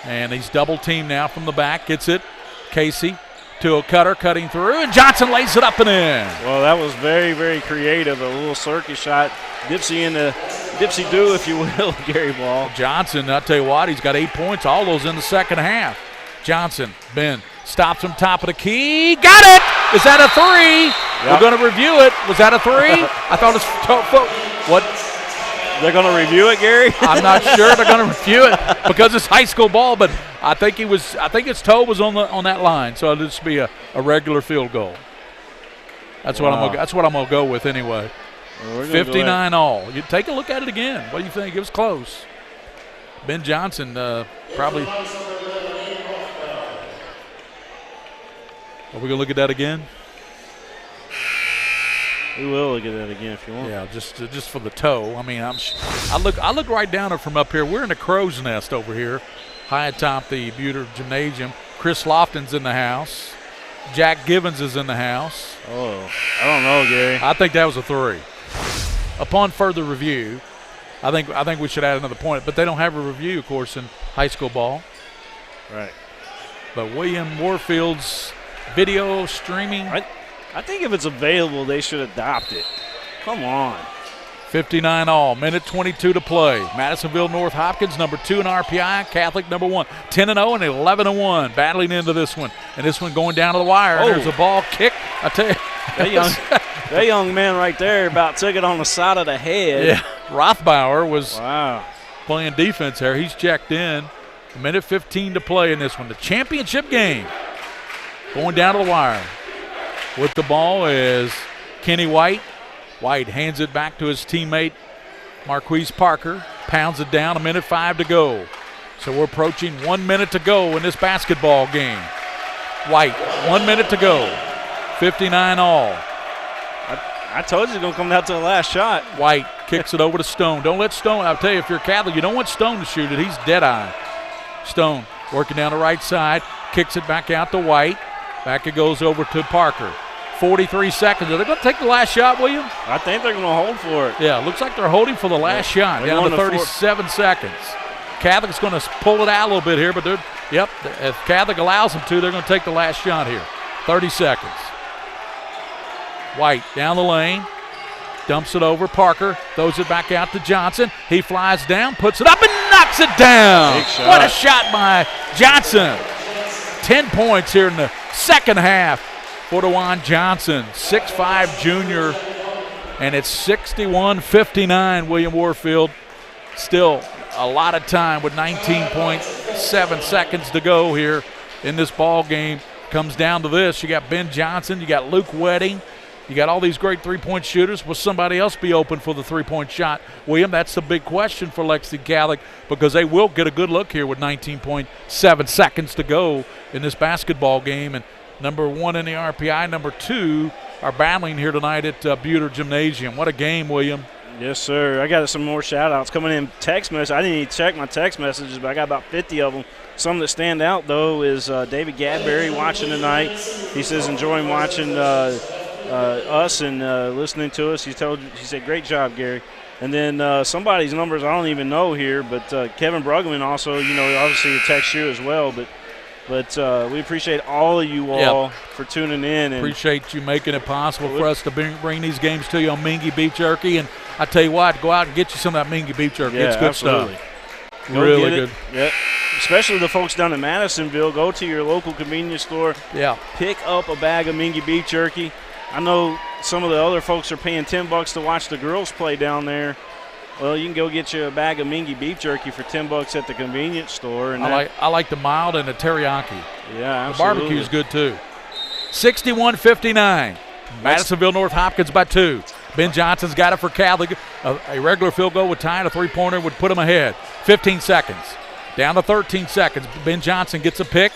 and he's double teamed now from the back. Gets it, Casey to a cutter, cutting through, and Johnson lays it up and in. Well, that was very, very creative. A little circus shot, dipsy-do, if you will, Gary Ball. Johnson, I'll tell you what, he's got 8 points, all those in the second half. Johnson, Ben, stops him top of the key. Got it! Is that a three? Yep. We're going to review it. Was that a three? I thought it was what? They're going to review it, Gary? I'm not sure they're going to review it because it's high school ball, but I think his toe was on that line, so it'll just be a regular field goal. That's what I'm going to go with anyway. Well, 59 all. You take a look at it again. What do you think? It was close. Ben Johnson probably. Are we going to look at that again? We will look at that again if you want. Yeah, just for the toe. I mean, I look right down it from up here. We're in the crow's nest over here, high atop the Buter Gymnasium. Chris Lofton's in the house. Jack Givens is in the house. Oh, I don't know, Gary. I think that was a three. Upon further review, I think we should add another point. But they don't have a review, of course, in high school ball. Right. But William Warfield's video streaming. I think if it's available, they should adopt it. Come on. 59 all. Minute 22 to play. Madisonville North Hopkins, number 2 in RPI. Catholic, number 1. 10-0 and 11-1. Battling into this one. And this one going down to the wire. Oh. There's a ball kick. I tell you. That young man right there about took it on the side of the head. Yeah. Rothbauer was playing defense there. He's checked in. A minute 15 to play in this one. The championship game. Going down to the wire. With the ball is Kenny White. White hands it back to his teammate Marquise Parker. Pounds it down, 1:05 to go. So we're approaching 1 minute to go in this basketball game. White, 1 minute to go. 59 all. I told you it's going to come down to the last shot. White kicks it over to Stone. Don't let Stone, I'll tell you, if you're Catholic, you don't want Stone to shoot it. He's dead-eye. Stone working down the right side. Kicks it back out to White. Back it goes over to Parker. 43 seconds. Are they going to take the last shot, William? I think they're going to hold for it. Yeah, looks like they're holding for the last shot. Down to 37 seconds. Catholic's going to pull it out a little bit here, but if Catholic allows them to, they're going to take the last shot here. 30 seconds. White down the lane. Dumps it over. Parker throws it back out to Johnson. He flies down, puts it up, and knocks it down. What a shot by Johnson. 10 points here in the second half for DeJuan Johnson, 6'5" junior, and it's 61-59. William Warfield still a lot of time with 19.7 seconds to go here in this ball game. Comes down to this. You got Ben Johnson, you got Luke Wedding, you got all these great three-point shooters. Will somebody else be open for the three-point shot? William, that's the big question for Lexington Catholic because they will get a good look here with 19.7 seconds to go in this basketball game. And number 1 in the RPI, number 2 are battling here tonight at Buter Gymnasium. What a game, William. Yes, sir. I got some more shout-outs coming in text message. I didn't even check my text messages, but I got about 50 of them. Some that stand out, though, is David Gadberry watching tonight. He says enjoying watching us and listening to us. He said, great job, Gary. And then somebody's numbers I don't even know here, but Kevin Brugman also, obviously he texts you as well, but we appreciate all of you all for tuning in. And appreciate you making it possible for us to bring these games to you on Mingy Beef Jerky. And I tell you what, go out and get you some of that Mingy Beef Jerky. Yeah, it's good absolutely. Stuff. Really good. Yep. Especially the folks down in Madisonville. Go to your local convenience store. Yeah. Pick up a bag of Mingy Beef Jerky. I know some of the other folks are paying $10 to watch the girls play down there. Well, you can go get you a bag of Mingy Beef Jerky for $10 at the convenience store. And I like the mild and the teriyaki. Yeah, absolutely. The barbecue is good too. 61-59. Madisonville North Hopkins by 2. Ben Johnson's got it for Catholic. A regular field goal would tie, and a three-pointer would put him ahead. 15 seconds. Down to 13 seconds. Ben Johnson gets a pick,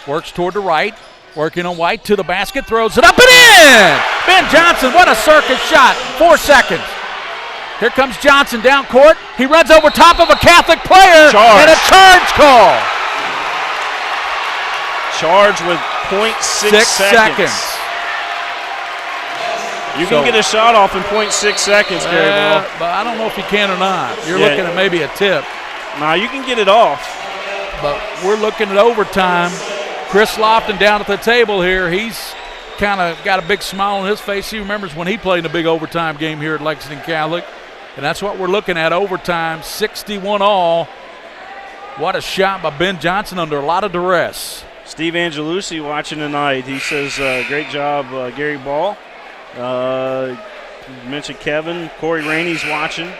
works toward the right, working on White to the basket, throws it up and in! Ben Johnson, what a circus shot. 4 seconds. Here comes Johnson down court. He runs over top of a Catholic player and a charge call. charged with 0.6 seconds. You can get a shot off in 0.6 seconds, Gary Ball. But I don't know if you can or not. You're looking at maybe a tip. Nah, you can get it off. But we're looking at overtime. Chris Lofton down at the table here. He's kind of got a big smile on his face. He remembers when he played in a big overtime game here at Lexington Catholic. And that's what we're looking at, overtime, 61 all. What a shot by Ben Johnson under a lot of duress. Steve Angelucci watching tonight. He says, great job, Gary Ball. You mentioned Kevin. Corey Rainey's watching.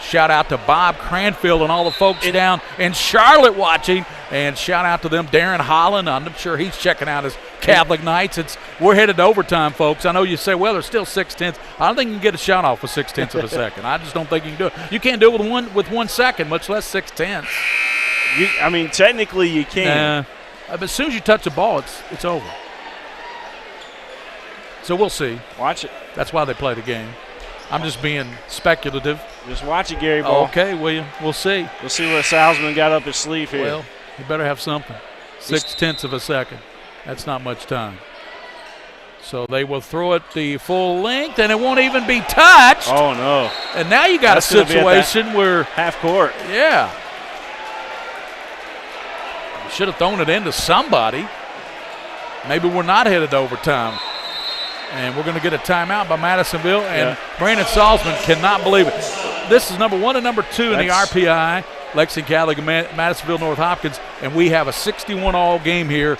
Shout out to Bob Cranfield and all the folks down in Charlotte watching. And shout out to them. Darren Holland, I'm sure he's checking out his Catholic nights. We're headed to overtime, folks. I know you say, well, there's still 6/10. I don't think you can get a shot off with 6/10 of a second. I just don't think you can do it. You can't do it with 1 second, much less 6/10. I mean, technically you can. But as soon as you touch the ball, it's over. So we'll see. Watch it. That's why they play the game. I'm just being speculative. Just watch it, Gary Ball. Okay, William. We'll see. We'll see what Salzman got up his sleeve here. Well, you better have something. 6/10 of a second. That's not much time. So they will throw it the full length, and it won't even be touched. Oh, no. And now you got a situation where half court. Yeah. You should have thrown it into somebody. Maybe we're not headed to overtime. And we're going to get a timeout by Madisonville. And Brandon Salzman cannot believe it. This is number 1 and number 2 in the RPI, Lexington Catholic and Madisonville North Hopkins. And we have a 61-all game here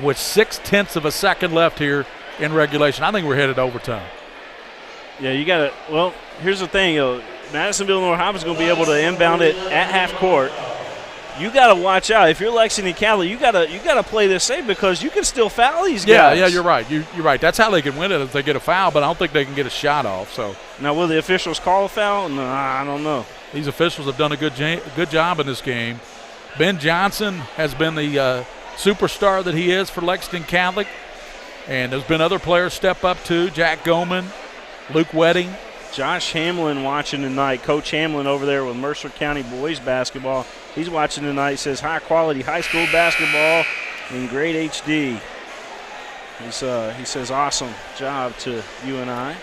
with 6/10 of a second left here in regulation. I think we're headed to overtime. Yeah, you got to – well, here's the thing. Madisonville North Hopkins is going to be able to inbound it at half court. You got to watch out. If you're Lexington Catholic, you got to play this safe because you can still foul these guys. Yeah, you're right. You're right. That's how they can win it if they get a foul, but I don't think they can get a shot off. So now, will the officials call a foul? No, I don't know. These officials have done a good job in this game. Ben Johnson has been the superstar that he is for Lexington Catholic, and there's been other players step up too. Jack Goman, Luke Wedding. Josh Hamlin watching tonight. Coach Hamlin over there with Mercer County boys basketball. He's watching tonight. Says high-quality high school basketball in great HD. He says awesome job to you and I.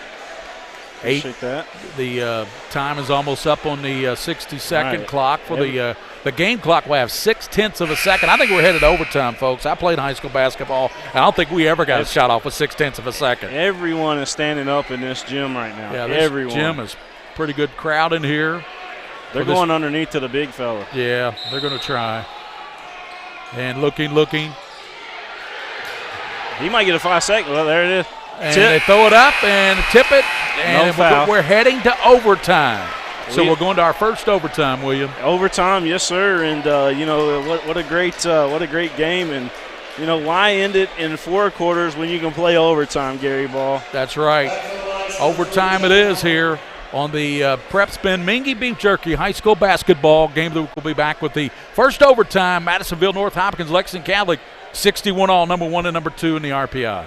Appreciate that. The time is almost up on the 60-second clock. For the game clock, we have 6/10 of a second. I think we're headed to overtime, folks. I played high school basketball, and I don't think we ever got a shot off with 6/10 of a second. Everyone is standing up in this gym right now. Yeah, this gym is pretty good crowd in here. They're going underneath to the big fella. Yeah, they're going to try. And looking. He might get a 5-second. Well, there it is. And they throw it up and tip it. And no foul. We're heading to overtime. So we're going to our first overtime, William. Overtime, yes, sir. And what a great game. And why end it in 4 quarters when you can play overtime, Gary Ball? That's right. Overtime it is here on the Prep Spin Mingy Beef Jerky High School Basketball game. That will be back with the first overtime. Madisonville North Hopkins, Lexington Catholic, 61 all, number 1 and number 2 in the RPI.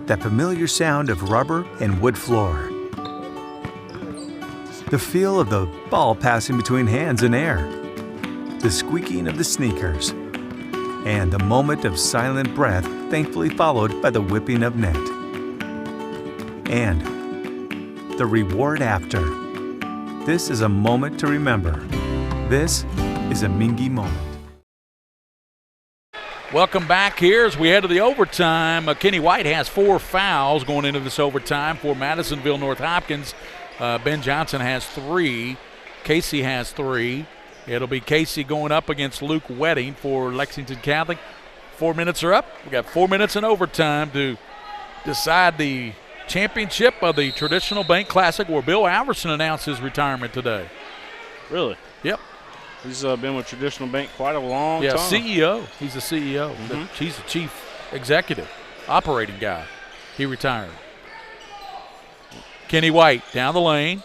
That familiar sound of rubber and wood floor. The feel of the ball passing between hands and air. The squeaking of the sneakers. And the moment of silent breath, thankfully followed by the whipping of net. And the reward after. This is a moment to remember. This is a Mingy moment. Welcome back here as we head to the overtime. Kenny White has 4 fouls going into this overtime for Madisonville North Hopkins. Ben Johnson has 3. Casey has 3. It'll be Casey going up against Luke Wedding for Lexington Catholic. 4 minutes are up. We got 4 minutes in overtime to decide the championship of the Traditional Bank Classic, where Bill Alverson announced his retirement today. Really? Yep. He's been with Traditional Bank quite a long time. CEO. He's the CEO. He's the chief executive, operating guy. He retired. Kenny White down the lane,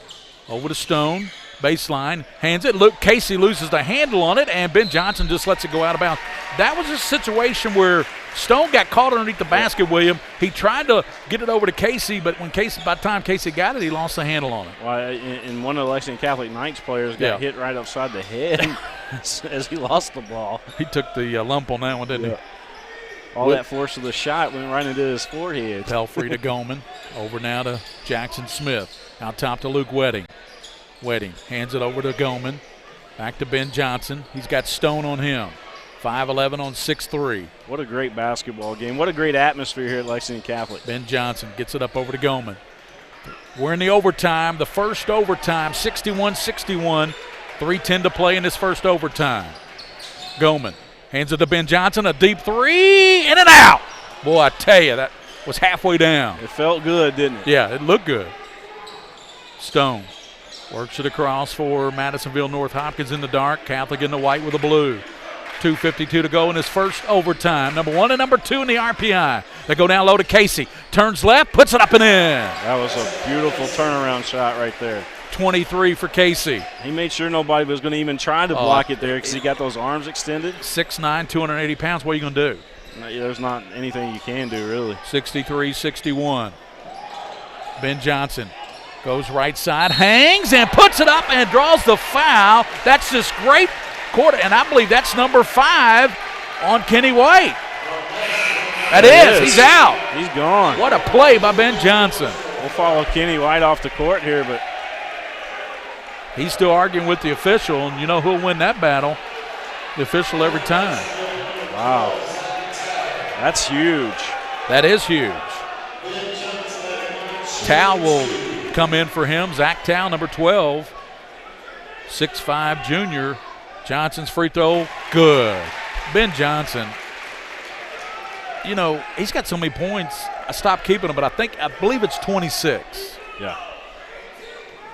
over to Stone, baseline, hands it. Luke Casey loses the handle on it, and Ben Johnson just lets it go out of bounds. That was a situation where Stone got caught underneath the basket, William. He tried to get it over to Casey, but by the time Casey got it, he lost the handle on it. Well, and one of the Lexington Catholic Knights players got hit right upside the head as he lost the ball. He took the lump on that one, didn't he? All that force of the shot went right into his forehead. Pelfrey to Goldman. Over now to Jackson Smith. Out top to Luke Wedding. Wedding hands it over to Goldman. Back to Ben Johnson. He's got Stone on him. 5'11" on 6'3". What a great basketball game. What a great atmosphere here at Lexington Catholic. Ben Johnson gets it up over to Goldman. We're in the overtime, the first overtime, 61-61. 3:10 to play in this first overtime. Goldman hands it to Ben Johnson, a deep three, in and out. Boy, I tell you, that was halfway down. It felt good, didn't it? Yeah, it looked good. Stone works it across for Madisonville North. Hopkins in the dark, Catholic in the white with the blue. 2:52 to go in his first overtime. Number 1 and number 2 in the RPI. They go down low to Casey. Turns left, puts it up and in. That was a beautiful turnaround shot right there. 23 for Casey. He made sure nobody was going to even try to block it there because he got those arms extended. 6'9", 280 pounds. What are you going to do? There's not anything you can do, really. 63-61. Ben Johnson goes right side, hangs, and puts it up and draws the foul. That's just great quarter, and I believe that's number 5 on Kenny White. That is. He's out. He's gone. What a play by Ben Johnson. We'll follow Kenny White off the court here, but he's still arguing with the official, and you know who'll win that battle? The official every time. Wow. That's huge. That is huge. Tao will come in for him. Zach Tao, number 12. 6'5" junior. Johnson's free throw, good. Ben Johnson, you know, he's got so many points. I stopped keeping him, but I believe it's 26. Yeah.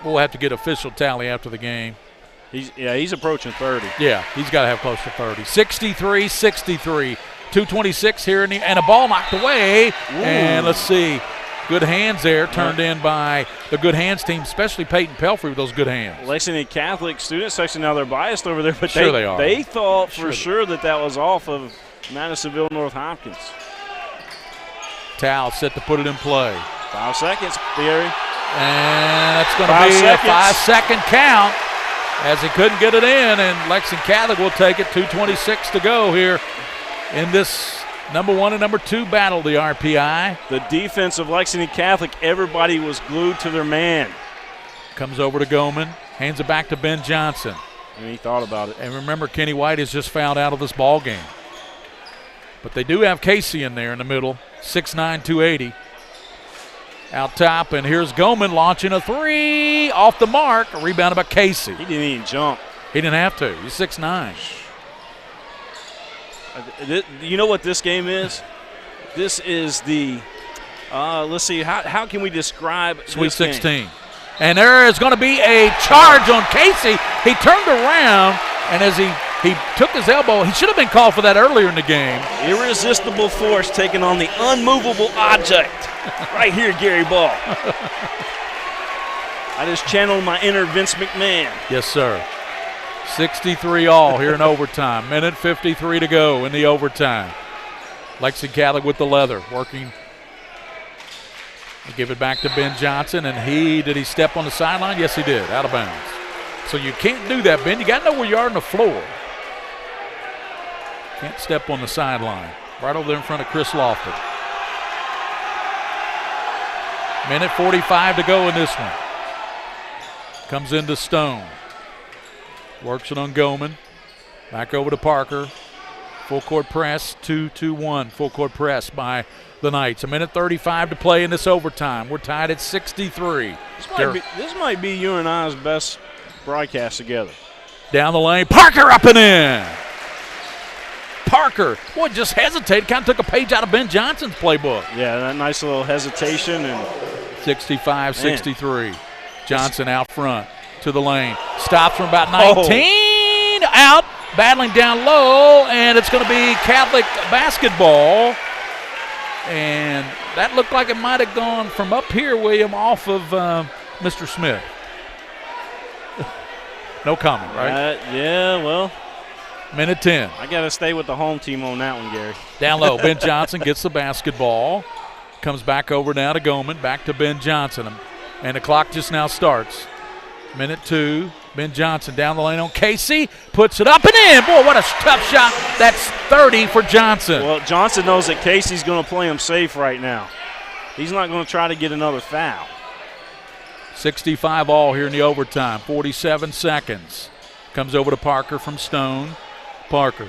We'll have to get official tally after the game. He's approaching 30. Yeah, he's got to have close to 30. 63-63. 2:26 here and a ball knocked away. Ooh. And let's see. Good hands there, turned in by the good hands team, especially Peyton Pelfrey with those good hands. Lexington Catholic student section, now they're biased over there, but sure they are. They thought for sure that was off of Madisonville North Hopkins. Towel set to put it in play. 5 seconds, Theory. And that's going to be a 5-second count as he couldn't get it in, and Lexington Catholic will take it. 2:26 to go here in this number 1 and number 2 battle, the RPI. The defense of Lexington Catholic, everybody was glued to their man. Comes over to Goldman, hands it back to Ben Johnson. And he thought about it. And remember, Kenny White is just fouled out of this ball game. But they do have Casey in there in the middle, 6'9", 280. Out top, and here's Goldman launching a three off the mark, rebounded by Casey. He didn't even jump. He didn't have to. He's 6'9". You know what this game is? This is the, let's see, how can we describe Sweet 16. And there is going to be a charge on Casey. He turned around, and as he took his elbow, he should have been called for that earlier in the game. Irresistible force taking on the unmovable object. Right here, Gary Ball. I just channeled my inner Vince McMahon. Yes, sir. 63 all here in overtime. Minute 53 to go in the overtime. Lexington Catholic with the leather, working. They give it back to Ben Johnson, and did he step on the sideline? Yes, he did, out of bounds. So you can't do that, Ben. You got to know where you are on the floor. Can't step on the sideline. Right over there in front of Chris Lofton. Minute 45 to go in this one. Comes into Stone. Works it on Goldman. Back over to Parker. Full court press, 2-2-1. Full court press by the Knights. 1:35 to play in this overtime. We're tied at 63. This might be you and I's best broadcast together. Down the lane, Parker up and in. Parker, boy, just hesitated. Kind of took a page out of Ben Johnson's playbook. Yeah, that nice little hesitation. And 65-63. Johnson out front to the lane. Stops from about 19. Out, battling down low, and it's going to be Catholic basketball. And that looked like it might have gone from up here, William, off of Mr. Smith. No comment, right? Yeah, well. Minute 10. I got to stay with the home team on that one, Gary. Down low, Ben Johnson gets the basketball. Comes back over now to Goldman, back to Ben Johnson. And the clock just now starts. Minute 2. Ben Johnson down the lane on Casey. Puts it up and in. Boy, what a tough shot. That's 30 for Johnson. Well, Johnson knows that Casey's going to play him safe right now. He's not going to try to get another foul. 65 all here in the overtime. 47 seconds. Comes over to Parker from Stone. Parker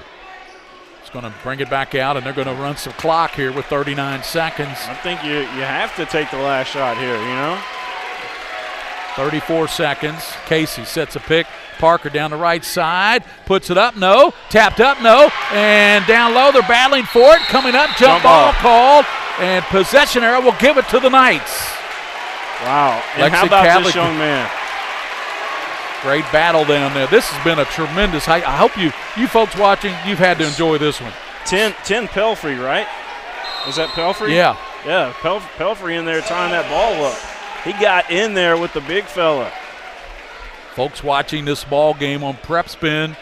is going to bring it back out, and they're going to run some clock here with 39 seconds. I think you have to take the last shot here, you know. 34 seconds. Casey sets a pick. Parker down the right side. Puts it up. No. Tapped up. No. And down low. They're battling for it. Coming up. Jump ball called. And possession arrow will give it to the Knights. Wow. And how about this young man? Great battle down there. This has been a tremendous. I hope you folks watching, you've had to enjoy this one. 10 Pelfrey, right? Is that Pelfrey? Yeah. Yeah, Pelfrey in there tying that ball up. He got in there with the big fella. Folks watching this ball game on Prep Spin,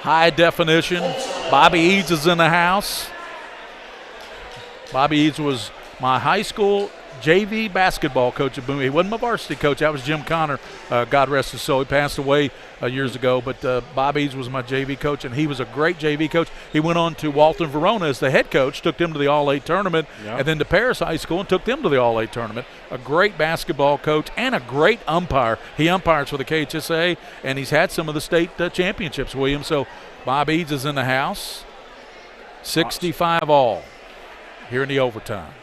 high definition. Bobby Eads is in the house. Bobby Eads was my high school JV basketball coach at Boone. He wasn't my varsity coach. That was Jim Connor. God rest his soul. He passed away years ago. But Bob Eads was my JV coach, and he was a great JV coach. He went on to Walton Verona as the head coach, took them to the All-A tournament, and then to Paris High School and took them to the All-A tournament. A great basketball coach and a great umpire. He umpires for the KHSA, and he's had some of the state championships, William. So Bob Eads is in the house. 65 all here in the overtime.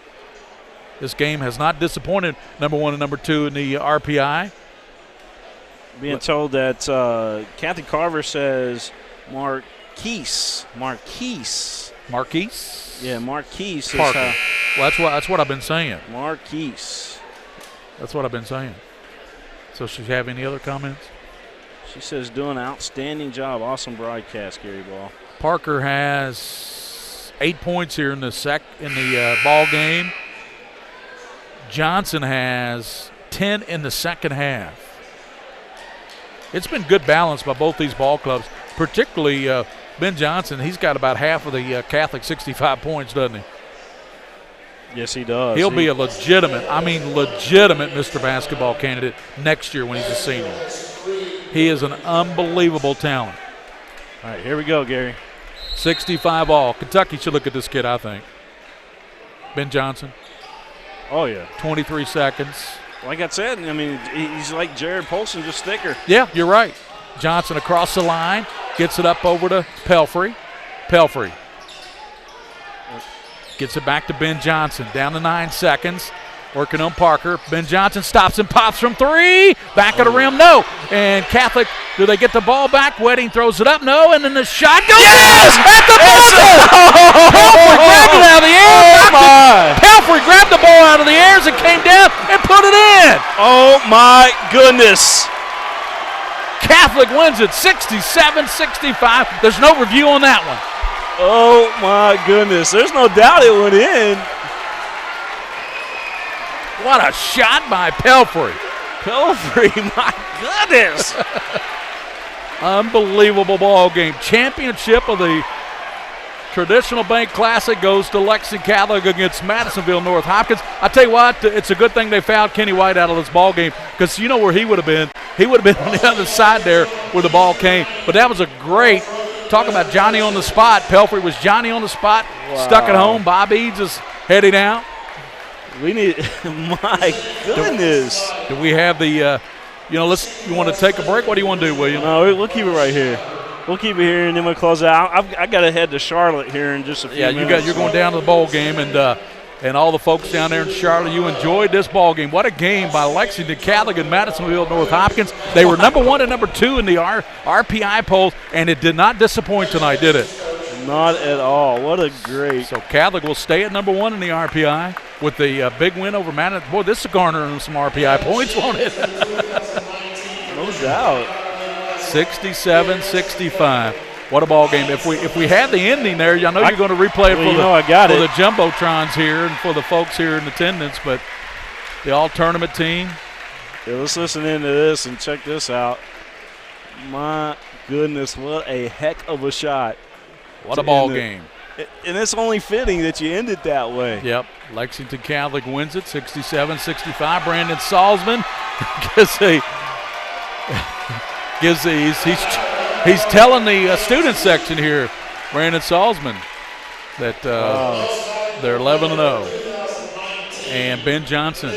This game has not disappointed number 1 and number 2 in the RPI. Being told that Kathy Carver says Marquise. Yeah, Marquise. Parker. Well, that's what I've been saying. Marquise. That's what I've been saying. So should you have any other comments? She says doing an outstanding job. Awesome broadcast, Gary Ball. Parker has 8 points here in the ball game. Johnson has 10 in the second half. It's been good balance by both these ball clubs, particularly Ben Johnson. He's got about half of the Catholic 65 points, doesn't he? Yes, he does. He'll be a legitimate Mr. Basketball candidate next year when he's a senior. He is an unbelievable talent. All right, here we go, Gary. 65 all. Kentucky should look at this kid, I think. Ben Johnson. Oh, yeah. 23 seconds. Like I said, I mean, he's like Jared Polson, just thicker. Yeah, you're right. Johnson across the line, gets it up over to Pelfrey. Pelfrey gets it back to Ben Johnson, down to 9 seconds. Working on Parker. Ben Johnson stops and pops from 3. Back of the rim, no. And Catholic, do they get the ball back? Wedding throws it up, no. And then the shot goes yes! At the buzzer! Pelfrey grabbed it out of the air. Oh, my. Pelfrey grabbed the ball out of the air as it came down and put it in. Oh, my goodness. Catholic wins it 67-65. There's no review on that one. Oh, my goodness. There's no doubt it went in. What a shot by Pelfrey. Pelfrey, my goodness. Unbelievable ball game. Championship of the Traditional Bank Classic goes to Lexington Catholic against Madisonville North Hopkins. I tell you what, it's a good thing they fouled Kenny White out of this ball game, because you know where he would have been. He would have been on the other side there where the ball came. But that was a great, talk about Johnny on the spot. Pelfrey was Johnny on the spot, stuck at home. Bob Eads is heading out. We need, my goodness. Do we have the, you want to take a break? What do you want to do, William? No, we'll keep it right here. We'll keep it here, and then we'll close it out. I got to head to Charlotte here in just a few minutes. You're going down to the bowl game, and all the folks down there in Charlotte, you enjoyed this ball game. What a game by Lexington Catholic and Madisonville North Hopkins. They were number 1 and number 2 in the RPI polls, and it did not disappoint tonight, did it? Not at all. What a great. So Catholic will stay at number 1 in the RPI with the big win over Madison. Boy, this is garnering some RPI points, won't it? No doubt. 67-65. What a ball game. If we had the ending there, I know you're going to replay it for the Jumbotrons here and for the folks here in attendance, but the all-tournament team. Yeah, let's listen into this and check this out. My goodness, what a heck of a shot. What a ball game. And it's only fitting that you end it that way. Yep. Lexington Catholic wins it 67-65. Brandon Salzman he's telling the student section here, Brandon Salzman, that they're 11-0. And Ben Johnson.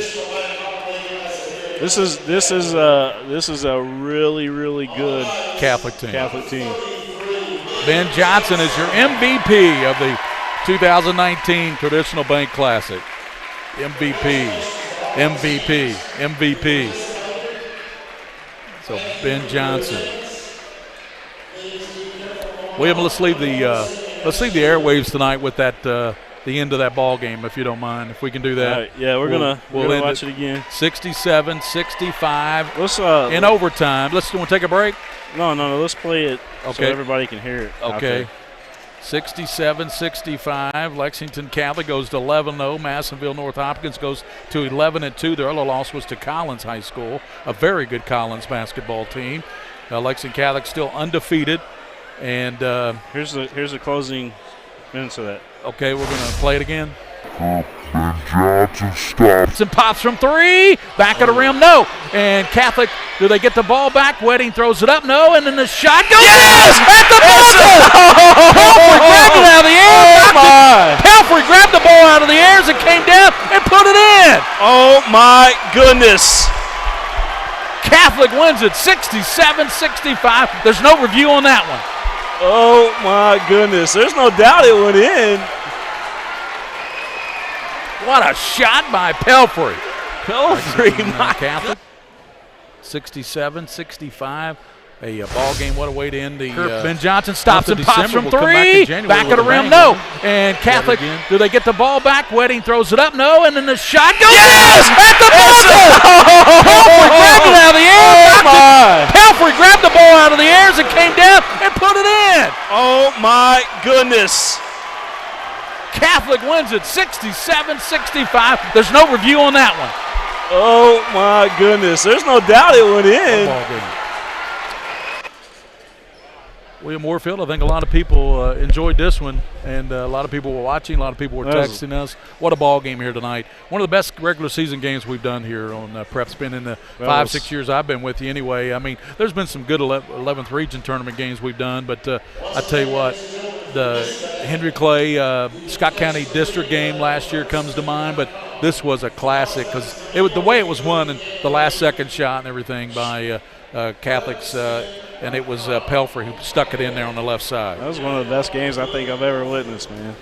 This is a really, really good Catholic team. Ben Johnson is your MVP of the 2019 Traditional Bank Classic. MVP. So Ben Johnson. William, let's leave the airwaves tonight with that the end of that ball game, if you don't mind, if we can do that. Yeah, we're gonna watch it again. 67-65. Let's in overtime. Want to take a break? No. Let's play it so everybody can hear it. Okay. 67-65. Lexington Catholic goes to 11-0. Madisonville North Hopkins goes to 11-2. Their other loss was to Collins High School, a very good Collins basketball team. Lexington Catholic still undefeated. And here's the closing minutes of that. Okay, we're going to play it again. Johnson stops and pops from three. Back of the rim, no. And Catholic, do they get the ball back? Wedding throws it up, no. And then the shot goes yes! At the buzzer. Pelfrey grabbed it out of the air. Pelfrey grabbed the ball out of the air as it came down and put it in. Oh, my goodness. Catholic wins it 67-65. There's no review on that one. Oh, my goodness. There's no doubt it went in. What a shot by Pelfrey. My Catholic. 67-65. A ball game. What a way to end the. Ben Johnson stops and pops from three. Back of the rim, no. And Catholic, do they get the ball back? Wedding throws it up, no. And then the shot goes at the buzzer. Pelfrey grabbed it out of the air. Pelfrey grabbed the ball out of the air as it came down and put it in. Oh my goodness. Catholic wins it 67-65. There's no review on that one. Oh my goodness. There's no doubt it went in. William Warfield, I think a lot of people enjoyed this one, and a lot of people were watching, a lot of people were texting us. What a ball game here tonight. One of the best regular season games we've done here on Prep. It's been in the 5-6 years I've been with you anyway. I mean, there's been some good 11th region tournament games we've done, but I tell you what, the Henry Clay Scott County District game last year comes to mind, but this was a classic because it was the way it was won and the last second shot and everything by Catholics, and it was Pelfrey who stuck it in there on the left side. That was one of the best games I think I've ever witnessed, man.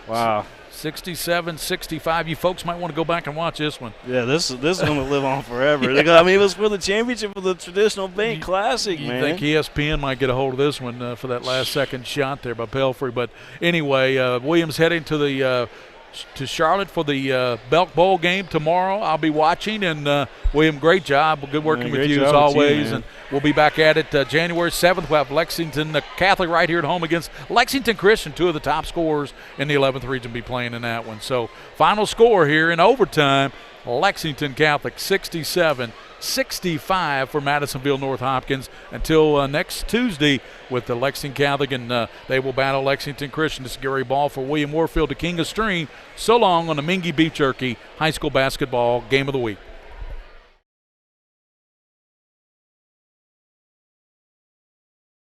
Wow. 67-65. You folks might want to go back and watch this one. Yeah, this is going to live on forever. I mean, it was for the championship of the Traditional Bank Classic, man. You think ESPN might get a hold of this one for that last second shot there by Pelfrey. But anyway, Williams heading to Charlotte for the Belk Bowl game tomorrow. I'll be watching, and William, great job. Good working with you as always. And we'll be back at it January 7th. We'll have Lexington Catholic right here at home against Lexington Christian, two of the top scorers in the 11th region, be playing in that one. So final score here in overtime, Lexington Catholic 67-65 for Madisonville North Hopkins until next Tuesday with the Lexington Catholic, and they will battle Lexington Christian. This is Gary Ball for William Warfield, the King of Stream. So long on the Mingy Beef Jerky High School Basketball Game of the Week.